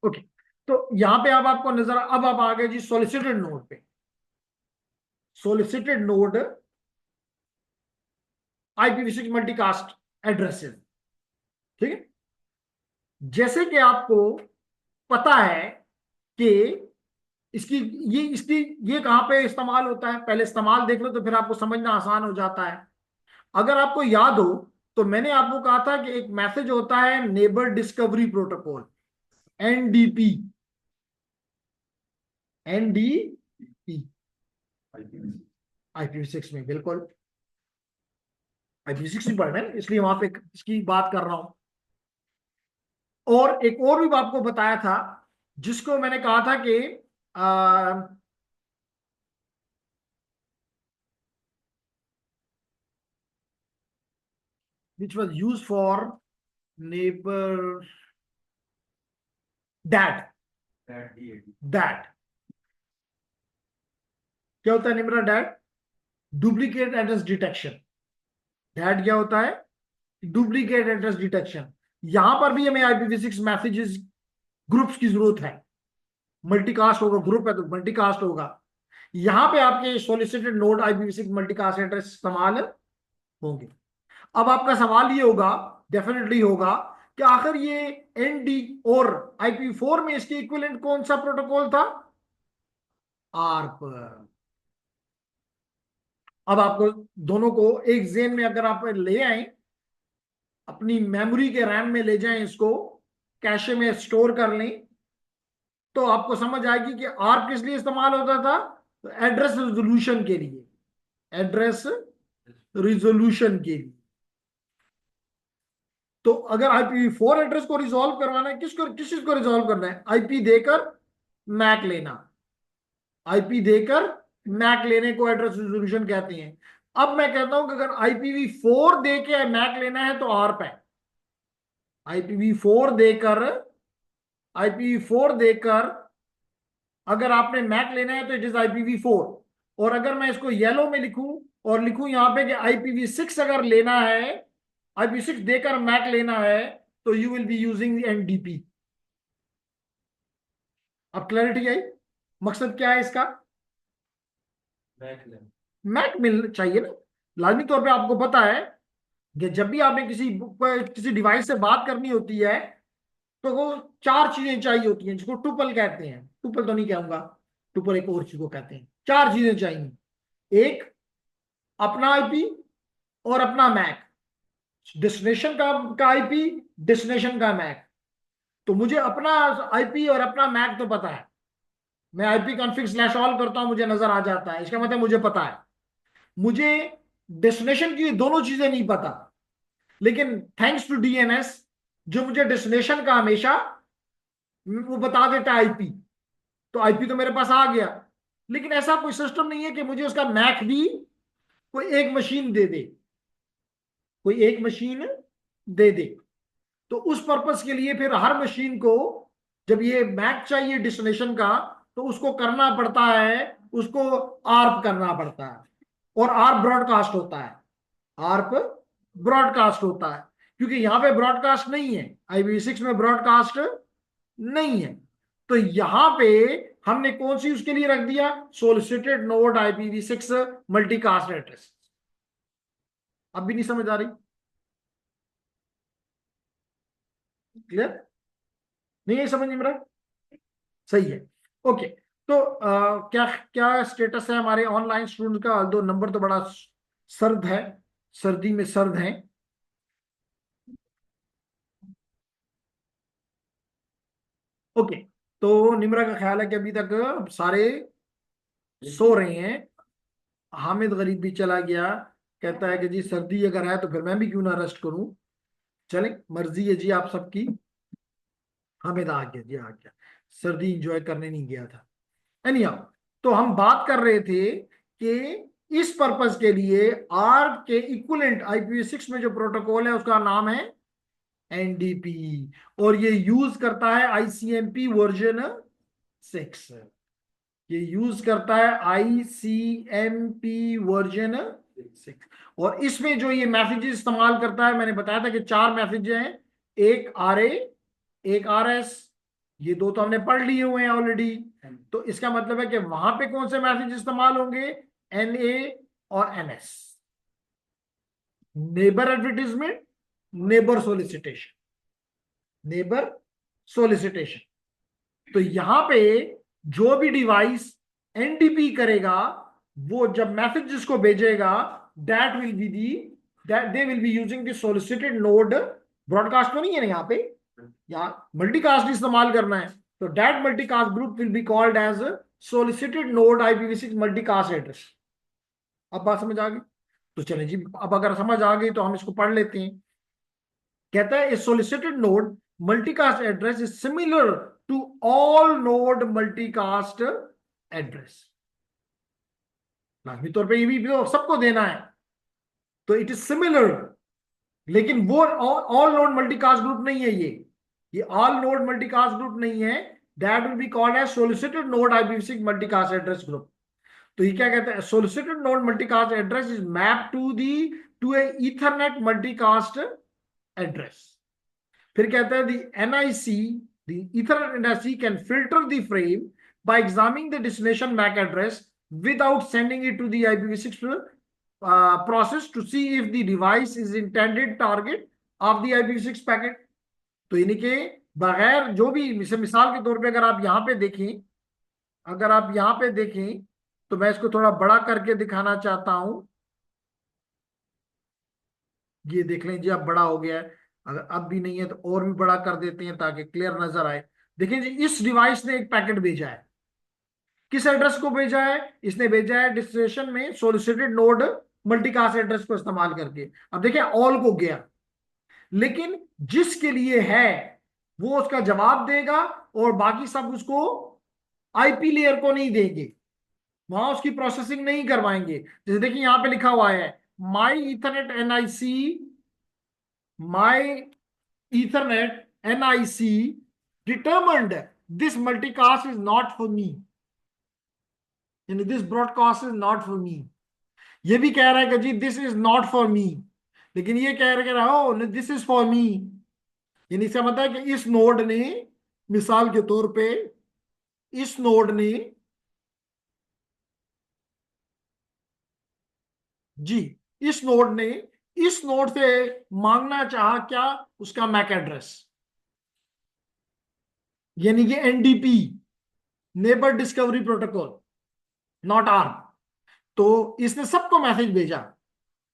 ओके, तो यहां पे अब आपको नजर, अब आप आ गए जी सॉलिसिटेड नोड पे। Solicited node IPv6 multicast addresses, ठीक है। जैसे कि आपको पता है कि इसकी ये कहां पे इस्तेमाल होता है, पहले इस्तेमाल देख लो तो फिर आपको समझना आसान हो जाता है। अगर आपको याद हो तो मैंने आपको कहा था कि एक मैसेज होता है neighbour discovery protocol, NDP। NDP IPv6 में, बिल्कुल IPv6 में पढ़ रहे हैं इसलिए वहां पे इसकी बात कर रहा हूं। और एक और भी आपको बताया था जिसको मैंने कहा था कि which was used for neighbor dat that क्या होता है neighbour that? Duplicate address detection. That क्या होता है? Duplicate address detection. यहां पर भी हमें IPv6 मैसेजेस ग्रुप्स की जरूरत है। मल्टीकास्ट होगा, ग्रुप है तो मल्टीकास्ट होगा। यहां पे आपके सोलिसिटेड नोड IPv6 मल्टीकास्ट एड्रेस इस्तेमाल होंगे। अब आपका सवाल ये होगा, डेफिनेटली होगा, कि आखिर ये ND और IPv4 में इसके इक्विवेलेंट कौन सा प्रोटोकॉल था? ARP। अब आपको दोनों को एक जेन में अगर आप ले आए, अपनी मेमोरी के रैम में ले जाएं, इसको कैशे में स्टोर कर लें, तो आपको समझ आएगी कि ARP किस लिए इस्तेमाल होता था? तो एड्रेस रिजोल्यूशन के लिए, एड्रेस रिजोल्यूशन के लिए। तो अगर IPv4 एड्रेस को रिजॉल्व करवाना है, किस चीज को रिजॉल्व करना है? आईपी देकर मैक लेना, आईपी देकर मैक लेने को एड्रेस रिजोल्यूशन कहते हैं। अब मैं कहता हूं कि अगर IPv4 दे के मैक लेना है तो ARP है। IPv4 देकर अगर आपने मैक लेना है तो इट इज IPv4। और अगर मैं इसको येलो में लिखूं और लिखूं यहां पे कि IPv6 अगर लेना है, IPv6 देकर मैक लेना है, तो you will be using NDP। अब क्लैरिटी आई? मकसद क्या है इसका? मैक मिल चाहिए ना। लाजमी तौर पे आपको पता है कि जब भी आपने किसी डिवाइस से बात करनी होती है तो वो चार चीजें चाहिए होती हैं, जिसको टुपल कहते हैं। टुपल तो नहीं कहूंगा, टुपल एक और चीज को कहते हैं। चार चीजें चाहिए, एक अपना आईपी और अपना मैक, डेस्टिनेशन का आईपी, डेस्टिनेशन का मैक। तो मुझे अपना आईपी और अपना मैक तो पता है, मैं IP config/all करता हूं, मुझे नजर आ जाता है, इसका मतलब मुझे पता है। मुझे डेस्टिनेशन की दोनों चीजें नहीं पता, लेकिन थैंक्स टू DNS जो मुझे डेस्टिनेशन का हमेशा वो बता देता है IP, तो IP तो मेरे पास आ गया। लेकिन ऐसा कोई सिस्टम नहीं है कि मुझे उसका मैक भी कोई एक मशीन दे दे, कोई एक मशीन दे दे। तो उस पर्पस के लिए फिर हर मशीन को जब ये मैक चाहिए डेस्टिनेशन का, तो उसको करना पड़ता है, उसको ARP करना पड़ता है, और ARP ब्रॉडकास्ट होता है। ARP ब्रॉडकास्ट होता है, क्योंकि यहां पे ब्रॉडकास्ट नहीं है, IPv6 में ब्रॉडकास्ट नहीं है। तो यहां पे हमने कौन सी उसके लिए रख दिया, सोलिसिटेड नोड IPv6 मल्टीकास्ट एड्रेस। अब भी नहीं समझ आ रही? क्लियर? नहीं है समझ मेरा? सही है, ओके। तो क्या क्या स्टेटस है हमारे ऑनलाइन स्टूडेंट का? दो नंबर तो बड़ा सर्द है, सर्दी में सर्द है। ओके, तो निम्रा का ख्याल है कि अभी तक सारे सो रहे हैं। हामिद गरीब भी चला गया, कहता है कि जी सर्दी अगर है तो फिर मैं भी क्यों ना रेस्ट करूं। चलें, मर्जी है जी आप सबकी। हामिद आ गया जी, आ गया, सर्दी इंजॉय करने नहीं गया था। एनीहाउ, तो हम बात कर रहे थे कि इस पर्पस के लिए आर्क के इक्विवेलेंट IPv6 में जो प्रोटोकॉल है उसका नाम है NDP, और ये यूज करता है ICMP वर्जन 6। ये यूज करता है ICMP वर्जन 6। और इसमें जो ये मैसेज इस्तेमाल करता है, मैंने बताया था कि 4 मैसेज हैं, एक RA, एक RS, ये दो तो हमने पढ़ लिए हुए हैं ऑलरेडी। तो इसका मतलब है कि वहां पे कौन से मैसेज इस्तेमाल होंगे, NA और NS, neighbour advertisement, neighbour solicitation, neighbour solicitation. तो यहां पे जो भी डिवाइस NDP करेगा, वो जब मैसेज जिसको भेजेगा, that will be the, that they will be using the solicited node. Broadcast तो नहीं है ना यहाँ पे, यहाँ मल्टीकास्ट इस्तेमाल करना है, तो that multicast group will be called as solicited node IPv6 multicast address. अब बात समझ आ गई? तो चलें जी, अब अगर समझ आ गई तो हम इसको पढ़ लेते हैं। कहता है solicited node multicast address is similar to all node multicast address. लाजमी तौर पे ये भी तो सबको देना है, तो इट इज सिमिलर, लेकिन वो ऑल नोड मल्टीकास्ट ग्रुप नहीं है। ये ऑल नोड मल्टीकास्ट ग्रुप नहीं है। That will be called as solicited node IPv6 multicast address group. तो ये क्या कहता है, solicited node multicast address is map to a Ethernet multicast address. फिर कहता है the Ethernet NIC can filter the frame by examining the destination MAC address without sending it to the IPv6 process to see if the device is intended target of the IPv6 packet। तो यानी कि बगैर जो भी मिसाल के तौर पे अगर आप यहाँ पे देखें, अगर आप यहाँ पे देखें, तो मैं इसको थोड़ा बड़ा करके दिखाना चाहता हूं। ये देख लें जी, अब बड़ा हो गया है। अगर अब भी नहीं है तो और भी बड़ा कर देते हैं ताकि क्लियर नजर आए। देखिए जी, इस डिवाइस ने एक पैकेट भेजा है, किस एड्रेस को भेजा है, इसने भेजा है डेस्टिनेशन में सोलिसिटेड नोड मल्टीकास्ट एड्रेस को इस्तेमाल करके। अब देखिए ऑल को गया, लेकिन जिसके लिए है वो उसका जवाब देगा, और बाकी सब उसको IP लेयर को नहीं देंगे, वहां उसकी प्रोसेसिंग नहीं करवाएंगे। जैसे देखिए यहां पे लिखा हुआ है my ethernet NIC determined this multicast is not for me, यानी this broadcast is not for me. ये भी कह रहा है कि जी this is not for me, लेकिन ये कह रहा हो दिस इज फॉर मी। यानी इसका मतलब है कि इस नोड ने, मिसाल के तौर पे इस नोड ने जी, इस नोड ने इस नोड से मांगना चाहा क्या, उसका मैक एड्रेस, यानी कि NDP, neighbour discovery protocol, not arm. तो इसने सबको मैसेज भेजा,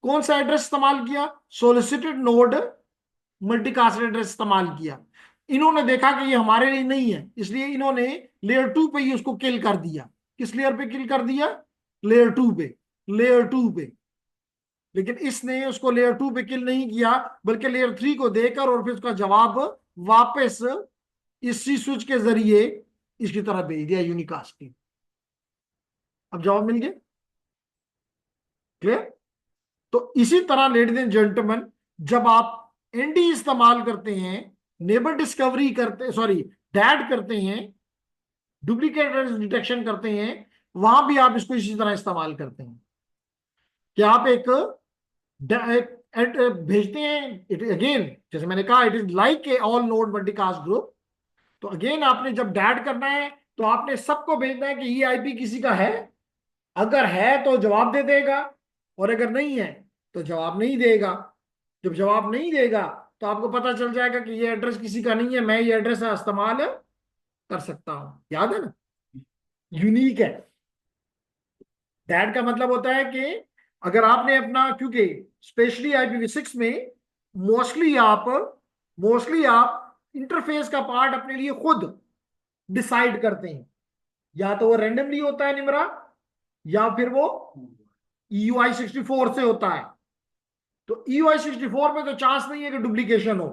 कौन सा एड्रेस इस्तेमाल किया, सोलिसिटेड नोड मल्टीकास्ट एड्रेस इस्तेमाल किया। इन्होंने देखा कि ये हमारे लिए नहीं है, इसलिए इन्होंने लेयर 2 पे ही उसको किल कर दिया। किस लेयर पे किल कर दिया, लेयर 2 पे, लेयर 2 पे। लेकिन इसने उसको लेयर 2 पे किल नहीं किया, बल्कि लेयर 3 को देकर और फिर उसका जवाब वापस इसी स्विच के जरिए इसकी तरह भेज दिया, यूनिकास्ट की। अब जवाब मिल गया, क्लियर? तो इसी तरह लेडीज एंड जेंटलमैन, जब आप ND इस्तेमाल करते हैं, नेबर डिस्कवरी करते, सॉरी डैड करते हैं, डुप्लीकेट डिटेक्शन करते हैं, वहां भी आप इसको इसी तरह इस्तेमाल करते हैं कि आप एक भेजते हैं, इट अगेन जैसे मैंने कहा it is like a all node multicast group. तो अगेन आपने जब डैड करना है तो आपने सबको भेजना है कि ये आईपी किसी का है। अगर है तो जवाब दे देगा, और अगर नहीं है तो जवाब नहीं देगा। जब जवाब नहीं देगा तो आपको पता चल जाएगा कि ये एड्रेस किसी का नहीं है, मैं ये एड्रेस इस्तेमाल कर सकता हूं। याद है ना, यूनिक है। दैट का मतलब होता है कि अगर आपने अपना, क्योंकि स्पेशली IPv6 में मोस्टली आप इंटरफेस का पार्ट अपने लिए खुद डिसाइड करते हैं। या तो वो रेंडमली होता है निमरा, या फिर वो EUI64 से होता है। तो EUI64 में तो चांस नहीं है कि डुप्लीकेशन हो,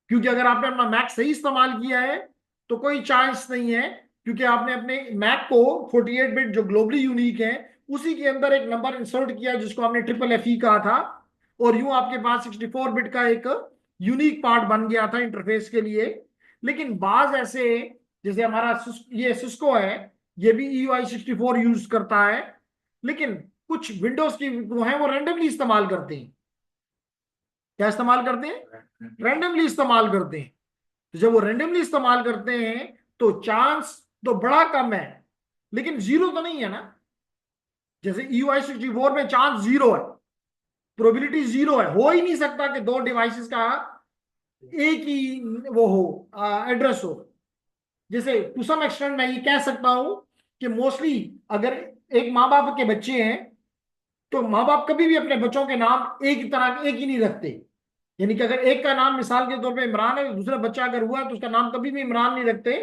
क्योंकि अगर आपने अपना मैक सही इस्तेमाल किया है तो कोई चांस नहीं है, क्योंकि आपने अपने मैक को 48 बिट जो ग्लोबली यूनिक है उसी के अंदर एक नंबर इंसर्ट किया जिसको हमने FFFE कहा था, और यूं आपके पास 64 बिट का एक यूनिक पार्ट बन गया था इंटरफेस के लिए। लेकिन बाज ऐसे, जैसे हमारा ये सिस्को है, ये भी EUI64 यूज करता है, लेकिन कुछ विंडोज की वो है वो रेंडमली इस्तेमाल करते हैं। क्या इस्तेमाल करते हैं? रेंडमली इस्तेमाल करते हैं। तो जब वो रेंडमली इस्तेमाल करते हैं तो चांस तो बड़ा कम है, लेकिन जीरो तो नहीं है ना। जैसे EUI64 में चांस जीरो है, प्रोबेबिलिटी जीरो है, हो ही नहीं सकता कि दो डिवाइसेस का एक ही वो हो, एड्रेस हो। जैसे टू सम एक्सटेंट मैं ये कह सकता हूं कि मोस्टली अगर एक माँ बाप के बच्चे हैं तो माँ बाप कभी भी अपने बच्चों के नाम एक ही तरह एक ही नहीं रखते। यानी कि अगर एक का नाम मिसाल के तौर पे इमरान है तो दूसरा बच्चा अगर हुआ तो उसका नाम कभी भी इमरान नहीं रखते।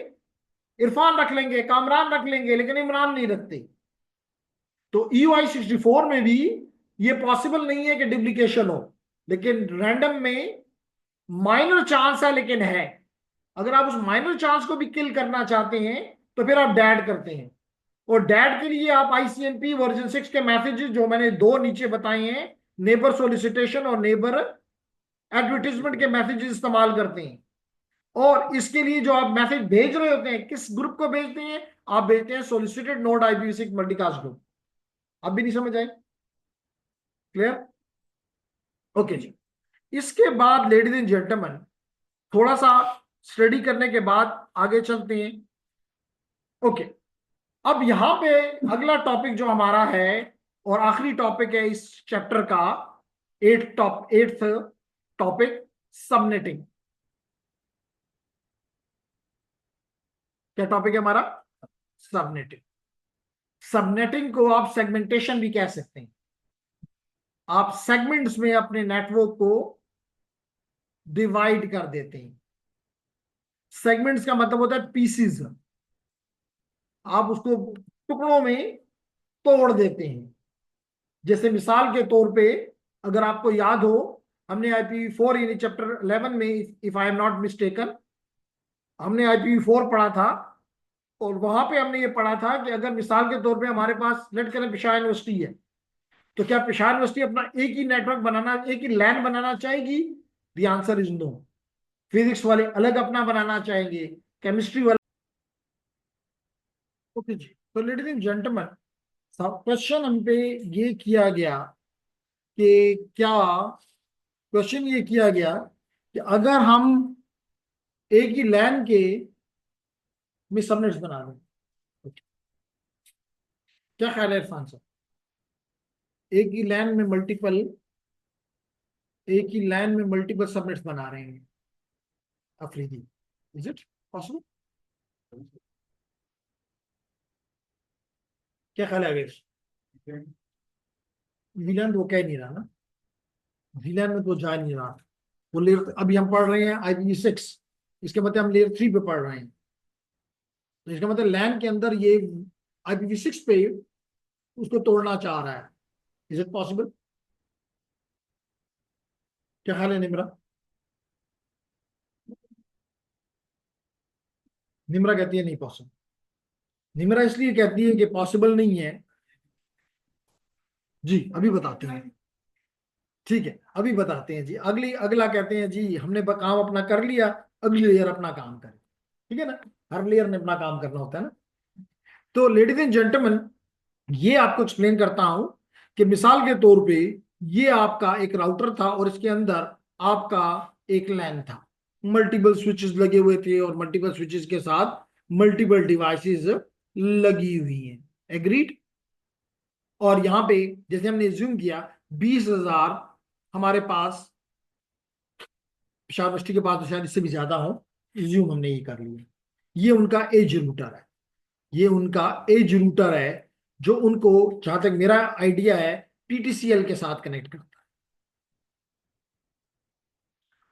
इरफान रख लेंगे, कामरान रख लेंगे, लेकिन इमरान नहीं रखते। तो EUI64 में भी ये पॉसिबल नहीं है कि डुप्लीकेशन हो, लेकिन रैंडम में माइनर चांस है, लेकिन है। अगर आप उस माइनर चांस को भी किल करना चाहते हैं तो फिर आप डैड करते हैं, और डैड के लिए आप ICMP वर्जन 6 के मैसेजेस जो मैंने दो नीचे बताए हैं, नेबर सोलिसिटेशन और नेबर एडवर्टीजमेंट के मैसेजेस इस्तेमाल करते हैं। और इसके लिए जो आप मैसेज भेज रहे होते हैं, किस ग्रुप को भेजते हैं? आप भेजते हैं सोलिसिटेड नोड IPv6 मल्टीकास्ट ग्रुप। अब भी नहीं समझ आए? क्लियर? ओके जी। इसके बाद लेडीज एंड जेंटलमैन, थोड़ा सा स्टडी करने के बाद आगे चलते हैं। ओके, अब यहां पे अगला टॉपिक जो हमारा है और आखिरी टॉपिक है इस चैप्टर का, एट्थ टॉपिक, सबनेटिंग। क्या टॉपिक है हमारा? सबनेटिंग। सबनेटिंग को आप सेगमेंटेशन भी कह सकते हैं। आप सेगमेंट्स में अपने नेटवर्क को डिवाइड कर देते हैं। सेगमेंट्स का मतलब होता है पीसीज। आप उसको टुकड़ों में तोड़ देते हैं। जैसे मिसाल के तौर पे अगर आपको याद हो, हमने IPv4 यानी चैप्टर 11 में, if I am not mistaken, हमने IPv4 पढ़ा था, और वहां पे हमने ये पढ़ा था कि अगर मिसाल के तौर पे हमारे पास लेट करें पेशावर यूनिवर्सिटी है, तो क्या पेशावर यूनिवर्सिटी अपना एक ही नेटवर्क बनाना, एक ही लैन बनाना चाहेगी? The answer is no. Physics वाले अलग अपना बनाना चाहेंगे, केमिस्ट्री वाले। ओके जी। तो लेडीज एंड जेंटलमैन, क्वेश्चन हम पे ये किया गया कि क्या, क्वेश्चन ये किया गया कि अगर हम एक ही लैन के में सबनेट्स बना दें, क्या ख्याल है इरफान साहब? एक ही लैन में मल्टीपल सबनेट्स बना रहे हैं अफरीदी, इज इट पॉसिबल? क्या ख्याल है अवेश? विलन वो कह नहीं रहा ना, विलन में तो जा नहीं रहा। वो लेयर अभी हम पढ़ रहे हैं IPv6, इसके मतलब हम लेयर 3 पे पढ़ रहे हैं। तो इसका मतलब लैन के अंदर ये IPv6 पे उसको तोड़ना चाह रहा है। Is it possible? क्या ख्याल है निम्रा? निम्रा कहती है नहीं पॉसिबल। निम्रा इसलिए कहती है कि पॉसिबल नहीं है। जी अभी बताते हैं। ठीक है, अभी बताते हैं जी। अगला कहते हैं जी हमने काम अपना कर लिया, अगली लेयर अपना काम करे। ठीक है ना, हर लेयर ने अपना काम करना होता है ना। तो लेडीज एंड जेंटलमैन, ये आपको एक्सप्लेन करता हूं कि मिसाल के तौर पे ये आपका एक राउटर था और इसके अंदर आपका एक लैन था, मल्टीपल स्विचेस लगे हुए थे और मल्टीपल स्विचेस के साथ मल्टीपल डिवाइसेस लगी हुई हैं। एग्रीड। और यहां पे जैसे हमने ज्यूम किया 20,000 हमारे पास, विशाल के पास तो शायद इससे भी ज्यादा हो, ज्यूम हमने ये कर लिया। ये उनका एज रूटर है, ये उनका एज रूटर है जो उनको, जहां तक मेरा आइडिया है, टीटीसीएल के साथ कनेक्ट करता है।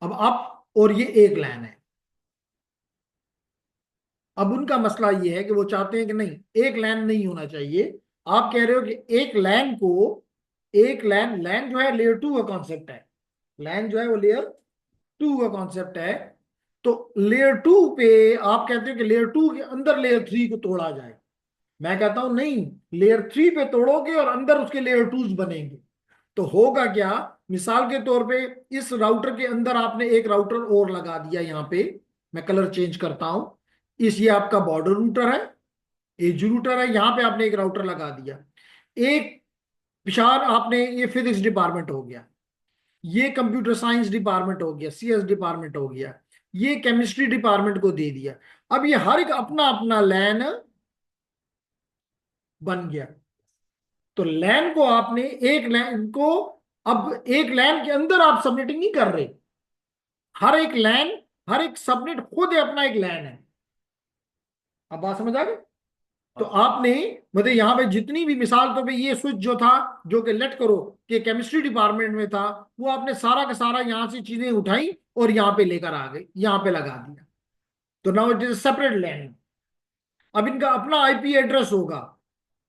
अब आप, और ये एक लैन है। अब उनका मसला ये है कि वो चाहते हैं कि नहीं, एक लैन नहीं होना चाहिए। आप कह रहे हो कि एक लैन को, एक लैन, लैन जो है लेयर 2 का कॉन्सेप्ट है, लैन जो है वो लेयर 2 का कॉन्सेप्ट है। तो लेयर 2 पे आप कहते हो कि लेयर 2 के अंदर लेयर 3 को तोड़ा जाए। मैं कहता हूं नहीं, लेयर 3 पे तोड़ोगे और अंदर उसके लेयर 2 बनेंगे। तो होगा क्या, मिसाल के तौर पे इस राउटर के अंदर आपने एक राउटर और लगा दिया, यहां पे मैं कलर चेंज करता हूं, इस, ये आपका बॉर्डर रूटर है, एज रूटर है, यहां पे आपने एक राउटर लगा दिया। एक विशाल आपने, ये फिजिक्स डिपार्टमेंट हो गया, ये कंप्यूटर साइंस डिपार्टमेंट हो गया, सीएस डिपार्टमेंट हो गया, ये केमिस्ट्री डिपार्टमेंट को दे दिया। अब ये हर एक अपना अपना लैन बन गया। तो लैन को आपने, एक लैन को, अब एक लैन के अंदर आप सबनेटिंग नहीं कर रहे, हर एक लैन, हर एक सबनेट खुद अपना एक लैन है। अब बात समझ आ गई। तो आपने, मतलब यहां पे जितनी भी, मिसाल तो पे ये स्विच जो था, जो कि लेट करो कि केमिस्ट्री डिपार्टमेंट में था, वो आपने सारा का सारा यहां से चीजें उठाई और यहां पे लेकर आ गए, यहां पे लगा दिया। तो नाउ इट इज सेपरेट लैन। अब इनका अपना आईपी एड्रेस होगा,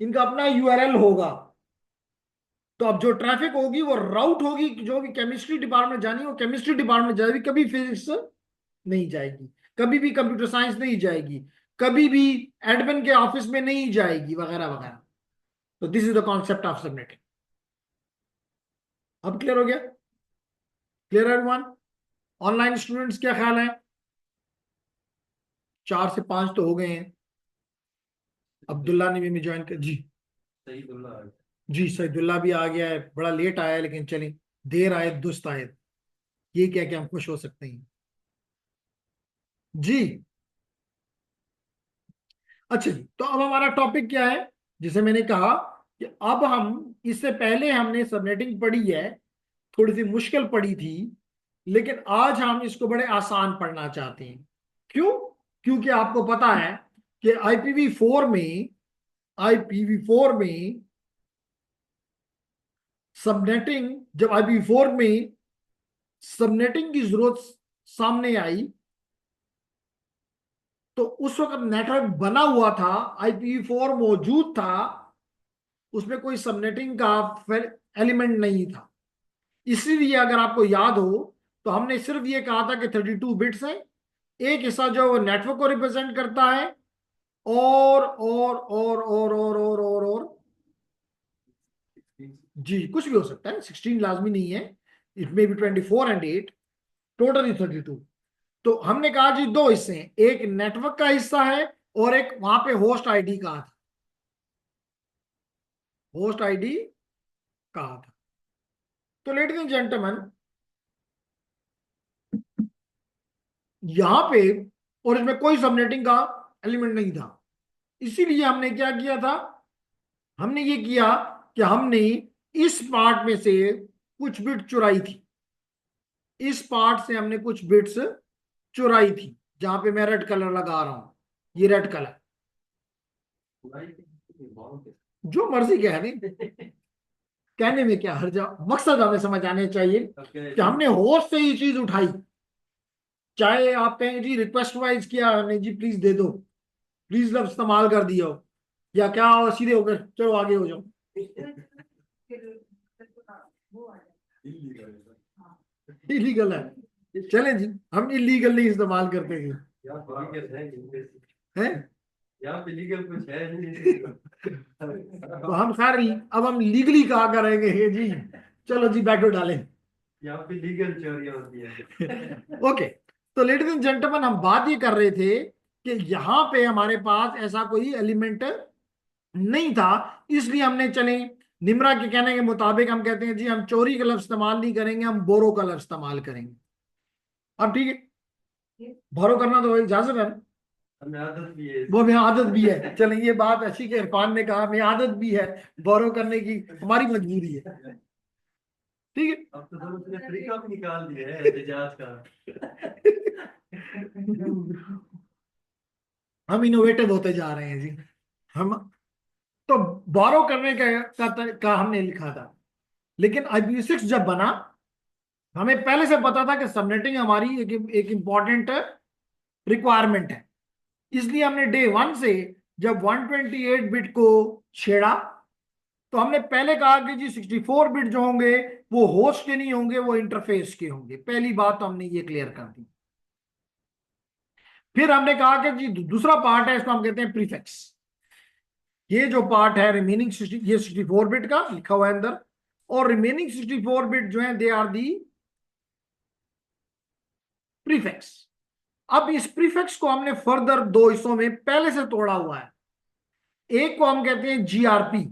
इनका अपना यूआरएल होगा। तो अब जो ट्रैफिक होगी वो राउट होगी, जो भी केमिस्ट्री डिपार्टमेंट जानी हो केमिस्ट्री डिपार्टमेंट जाएगी, कभी फिजिक्स नहीं जाएगी, कभी भी कंप्यूटर साइंस नहीं जाएगी, कभी भी एडमिन के ऑफिस में नहीं जाएगी, वगैरह वगैरह। तो this is the concept of subnetting. अब क्लियर हो गया? Clear everyone? ऑनलाइन स्टूडेंट्स क्या ख्याल है? 4 से 5 तो हो गए हैं। अब्दुल्ला ने भी ज्वाइन कर जी। सही दुल्ला है। जी सईदुल्ला भी आ गया है, बड़ा लेट आया है, लेकिन चलें, देर आए दुस्त आए, ये क्या क्या हम खुश हो सकते हैं। जी अच्छा जी, तो अब हमारा टॉपिक क्या है? जिसे मैंने कहा कि अब हम, इससे पहले हमने सबनेटिंग पढ़ी है, थोड़ी सी मुश्किल पढ़ी थी, लेकिन आज हम इसको बड़े आसान पढ़ना चाहते हैं। क्यों? क्योंकि आपको पता है कि IPv4 में, IPv4 में सबनेटिंग, जब IPv4 में सबनेटिंग की जरूरत सामने आई, तो उस वक्त नेटवर्क बना हुआ था, IPv4 मौजूद था, उसमें कोई सबनेटिंग का एलिमेंट नहीं था। इसीलिए अगर आपको याद हो तो हमने सिर्फ ये कहा था कि 32 बिट्स हैं, एक हिस्सा जो वो नेटवर्क को रिप्रेजेंट करता है, और जी कुछ भी हो सकता है, 16 लाजमी नहीं है, it may be 24 and 8, totally 32। तो हमने कहा जी दो हिस्से हैं, एक नेटवर्क का हिस्सा है और एक वहां पे होस्ट आईडी का था, होस्ट आईडी कहा था। तो लेडीज एंड जेंटलमैन, यहां पे, और इसमें कोई सबनेटिंग का एलिमेंट नहीं था, इसीलिए हमने क्या किया था, हमने ये किया कि हमने इस पार्ट में से कुछ बिट चुराई थी, इस पार्ट से हमने कुछ बिट्स चुराई थी, जहां पे मैं रेड कलर लगा रहा हूं, ये रेड कलर, जो मर्जी कह रहे, कहने में क्या हर्जा, मकसद हमें समझ आने चाहिए कि हमने होश से ये चीज उठाई। चाहे आप कहें जी रिक्वेस्ट वाइज किया हमने, जी प्लीज दे दो, प्लीज लफ्ज इस्तेमाल कर दिया हो, या क्या हो, सीधे होकर चलो आगे हो जाओ, वो आ जाए। हाँ। इलीगल है, चलें जी, हम इलीगल नहीं इस्तेमाल करते हैं, हैं? यहाँ पे लीगल कुछ है नहीं। तो हम खैर, अब हम लीगली कहा करेंगे जी, चलो जी बैठो डालें। यहाँ पे लीगल चोरियां होती है। ओके, तो लेडीज एंड जेंटलमैन, हम बात ये कर रहे थे कि यहाँ पे हमारे पास ऐसा कोई एलिमेंट नहीं था, इसलिए हमने, चले निम्रा के कहने के मुताबिक हम कहते हैं जी हम चोरी का लफ्ज इस्तेमाल नहीं करेंगे, हम बोरो का लफ्ज इस्तेमाल करेंगे। अब ठीक है, बोरो करना तो इजाजत है ना, हमें आदत भी है। वो भी आदत भी है। चलें, ये बात अच्छी कि इरफान ने कहा हमें आदत भी है बोरो करने की, हमारी मजबूरी है। ठीक है। अब तो उसने तरीका भी निकाल दिया है एहतजाज का। हम इनोवेटिव होते जा रहे हैं जी। हम तो बोरो करने का हमने लिखा था, लेकिन IPv6 जब बना हमें पहले से पता था कि सबनेटिंग हमारी एक इंपॉर्टेंट रिक्वायरमेंट है। इसलिए हमने डे वन से जब 128 बिट को छेड़ा तो हमने पहले कहा कि जी 64 बिट जो होंगे वो होस्ट के नहीं होंगे, वो इंटरफेस के होंगे। पहली बात तो हमने ये क्लियर कर दी। फिर हमने कहा कि जी दूसरा पार्ट है, इसको हम कहते हैं प्रीफिक्स। ये जो पार्ट है रिमेनिंग 60, ये 64 बिट का लिखा हुआ है अंदर, और रिमेनिंग 64 बिट जो है दे आर दी प्रीफिक्स। अब इस प्रीफिक्स को हमने फर्दर दो हिस्सों में पहले से तोड़ा हुआ है। एक को हम कहते हैं GRP,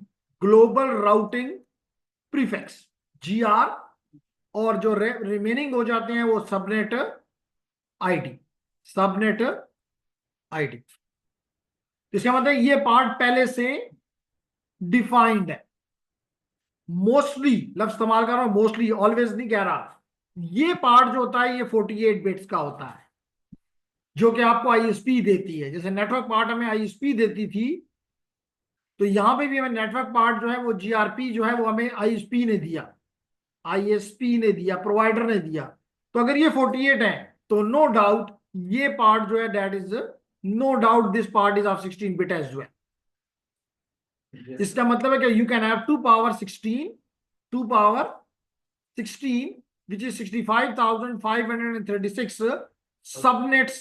global routing prefix, GR, और जो रिमेनिंग हो जाते हैं वो सबनेट आईडी, सबनेट आईडी। इसका मतलब ये पार्ट पहले से डिफाइंड है। मोस्टली लफ्ज इस्तेमाल कर रहा हूं, मोस्टली, ऑलवेज नहीं कह रहा। ये पार्ट जो होता है ये 48 बिट्स का होता है, जो कि आपको ISP देती है। जैसे नेटवर्क पार्ट हमें ISP देती थी, तो यहां पे भी हमें नेटवर्क पार्ट जो है वो GRP जो है वो हमें ISP ने दिया, ISP ने दिया, प्रोवाइडर ने दिया। तो अगर ये 48 है तो नो डाउट ये पार्ट जो है that is, no doubt this part is of 16 bit as well. इसका मतलब है कि you can have 2 power 16, 2 power 16 which is 65,536 subnets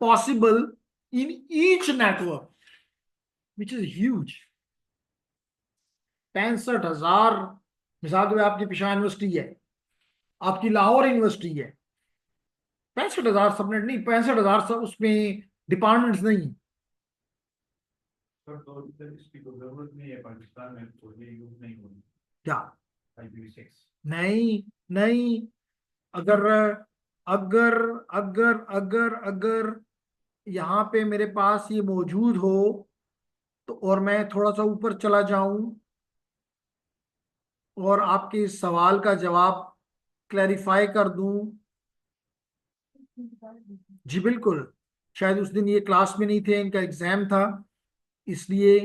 possible in each network, which is huge। 65,000, मिसाल के लिए आपकी पेशावर यूनिवर्सिटी है, आपकी लाहौर यूनिवर्सिटी है, 65,000 सबनेट नहीं, 65,000 सब उसमें डिपार्टमेंट्स नहीं। सर तो इसकी तो जरूरत नहीं है, पाकिस्तान में तो ये यूज नहीं होगी क्या? IPv6। नहीं नहीं, अगर अगर अगर अगर अगर यहाँ पे मेरे पास ये मौजूद हो तो, और मैं थोड़ा सा ऊपर चला जाऊं और आपके इस सवाल का जवाब क्लैरिफाई कर दूं। जी बिल्कुल, शायद उस दिन ये क्लास में नहीं थे, इनका एग्जाम था इसलिए।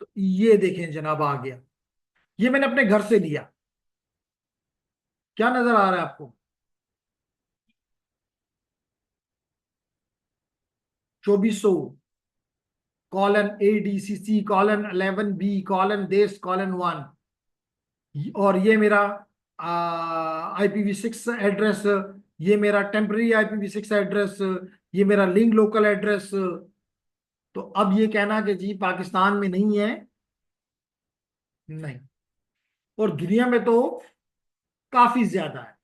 तो ये देखें जनाब आ गया, ये मैंने अपने घर से लिया। क्या नजर आ रहा है आपको? 2400:ADCC:11B:देश:1, और ये मेरा IPv6 एड्रेस, ये मेरा टेम्पररी IPv6 एड्रेस, ये मेरा लिंक लोकल एड्रेस। तो अब ये कहना कि जी पाकिस्तान में नहीं है, नहीं, और दुनिया में तो काफी ज्यादा है।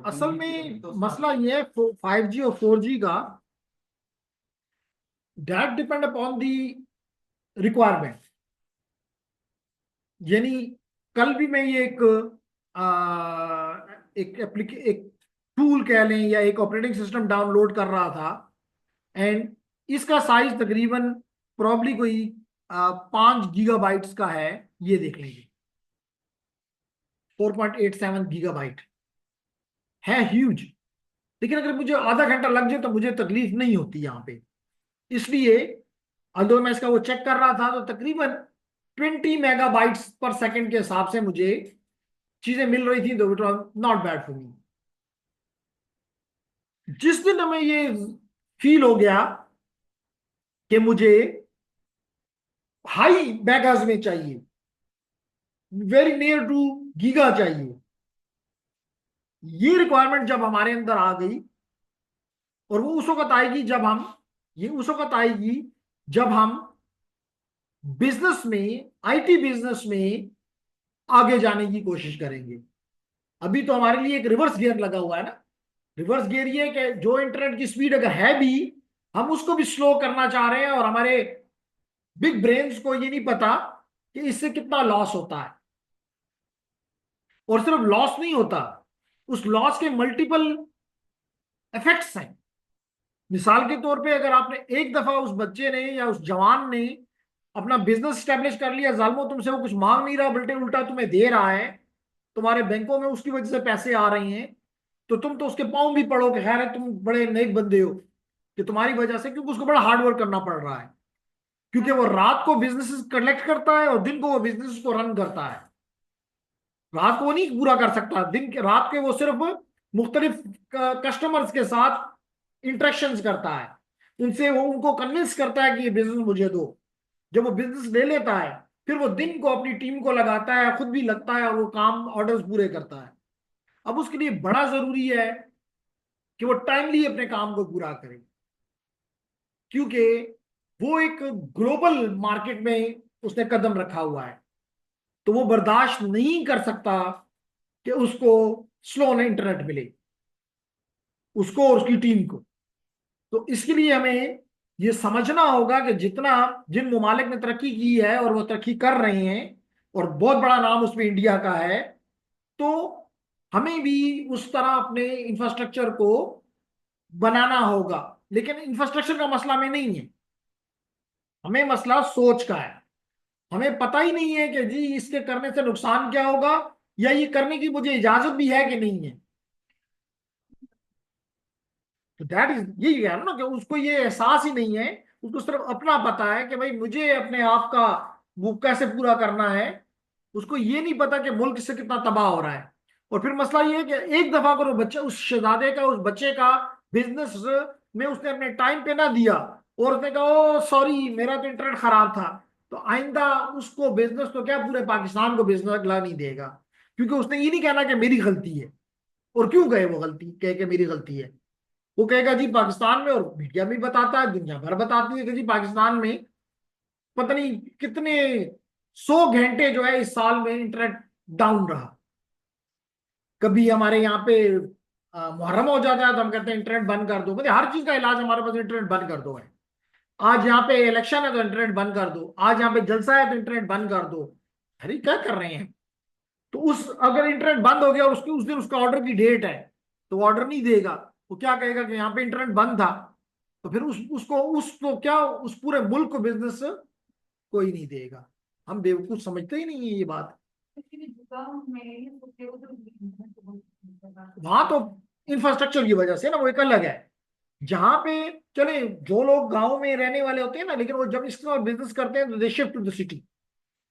असल में मसला ये है 5G और 4G का, that depend upon the requirement. यानी कल भी मैं ये एक टूल कह लें या एक ऑपरेटिंग सिस्टम डाउनलोड कर रहा था, एंड इसका साइज तकरीबन प्रॉब्ली कोई 5 GB का है। ये देख लीजिए 4.87 GB है, ह्यूज। लेकिन अगर मुझे आधा घंटा लग जाए तो मुझे तकलीफ नहीं होती यहाँ पे। इसलिए अगर मैं इसका वो चेक कर रहा था तो तकरीबन 20 MB/s के हिसाब से मुझे चीजें मिल रही थी, तो it was not bad for me. जिस दिन हमें ये फील हो गया कि मुझे हाई मेगास में चाहिए, वेरी नियर टू गीगा चाहिए, ये रिक्वायरमेंट जब हमारे अंदर आ गई, और वो उस वक्त आएगी जब हम, ये उस वक्त आएगी जब हम बिजनेस में, IT बिजनेस में आगे जाने की कोशिश करेंगे। अभी तो हमारे लिए एक रिवर्स गियर लगा हुआ है ना। रिवर्स गियर ये कि जो इंटरनेट की स्पीड अगर है भी हम उसको भी स्लो करना चाह रहे हैं, और हमारे बिग ब्रेन्स को ये नहीं पता कि इससे कितना लॉस होता है। और सिर्फ लॉस नहीं होता, उस लॉस के मल्टीपल इफेक्ट्स हैं। मिसाल के तौर पे अगर आपने एक दफा उस बच्चे ने या उस जवान ने अपना बिजनेस स्टैब्लिश कर लिया, जालमो तुमसे वो कुछ मांग नहीं रहा, बल्कि उल्टा तुम्हें दे रहा है, तुम्हारे बैंकों में उसकी वजह से पैसे आ रहे हैं, तो तुम तो उसके पाँव भी पड़ो कि खैर है तुम बड़े नेक बंदे हो कि तुम्हारी वजह से, क्योंकि उसको बड़ा हार्ड वर्क करना पड़ रहा है, क्योंकि वो रात को बिजनेस कलेक्ट करता है और दिन को वो बिजनेस को रन करता है। रात को वो नहीं पूरा कर सकता, दिन के रात के वो सिर्फ मुख्तलिफ कस्टमर्स के साथ इंटरेक्शंस करता है, उनसे वो उनको कन्विंस करता है कि ये बिजनेस मुझे दो। जब वो बिजनेस ले लेता है, फिर वो दिन को अपनी टीम को लगाता है, खुद भी लगता है, और वो काम ऑर्डर्स पूरे करता है। अब उसके लिए बड़ा जरूरी है कि वो टाइमली अपने काम को पूरा करे, क्योंकि वो एक ग्लोबल मार्केट में उसने कदम रखा हुआ है, तो वो बर्दाश्त नहीं कर सकता कि उसको स्लो ना इंटरनेट मिले, उसको और उसकी टीम को। तो इसके लिए हमें ये समझना होगा कि जितना जिन ममालिक ने तरक्की की है और वो तरक्की कर रहे हैं, और बहुत बड़ा नाम उसमें इंडिया का है, तो हमें भी उस तरह अपने इंफ्रास्ट्रक्चर को बनाना होगा। लेकिन इंफ्रास्ट्रक्चर का मसला में नहीं है, हमें मसला सोच का है। हमें पता ही नहीं है कि जी इसके करने से नुकसान क्या होगा, या ये करने की मुझे इजाजत भी है कि नहीं है। तो दैट इज यही है ना कि उसको ये एहसास ही नहीं है, उसको सिर्फ अपना पता है कि भाई मुझे अपने आप का वो कैसे पूरा करना है। उसको ये नहीं पता कि मुल्क से कितना तबाह हो रहा है। और फिर मसला ये है कि एक दफा अगर वो बच्चा, उस शहजादे का, उस बच्चे का बिजनेस में उसने अपने टाइम पे ना दिया, और उसने कहा ओ सॉरी मेरा तो इंटरनेट खराब था, तो आइंदा उसको बिजनेस तो क्या पूरे पाकिस्तान को बिजनेस अगला नहीं देगा, क्योंकि उसने ये नहीं कहना कि मेरी गलती है। और क्यों कहे वो गलती कह के मेरी गलती है, वो कहेगा जी पाकिस्तान में, और मीडिया भी बताता है, दुनिया भर बताती है कि जी पाकिस्तान में पता नहीं कितने 100 घंटे जो है इस साल में इंटरनेट डाउन रहा। कभी हमारे यहाँ पे मुहर्रम हो जाता है तो हम कहते हैं इंटरनेट बंद कर दो, मतलब हर चीज का इलाज हमारे पास इंटरनेट बंद कर दो है। आज यहाँ पे इलेक्शन है तो इंटरनेट बंद कर दो, आज यहाँ पे जलसा है तो इंटरनेट बंद कर दो। अरे क्या कर रहे हैं। तो उस अगर इंटरनेट बंद हो गया और उसकी उस दिन उसका ऑर्डर की डेट है, तो वो ऑर्डर नहीं देगा। वो क्या कहेगा कि यहाँ पे इंटरनेट बंद था, तो फिर उसको क्या उस पूरे मुल्क को बिजनेस कोई नहीं देगा। हम बेवकूफ समझते ही नहीं है ये बात। वहां तो इंफ्रास्ट्रक्चर की वजह से ना, वो एक अलग है। जहां पे चले जो लोग गांव में रहने वाले होते हैं ना, लेकिन वो जब इसका बिजनेस करते हैं तो they shift to the city.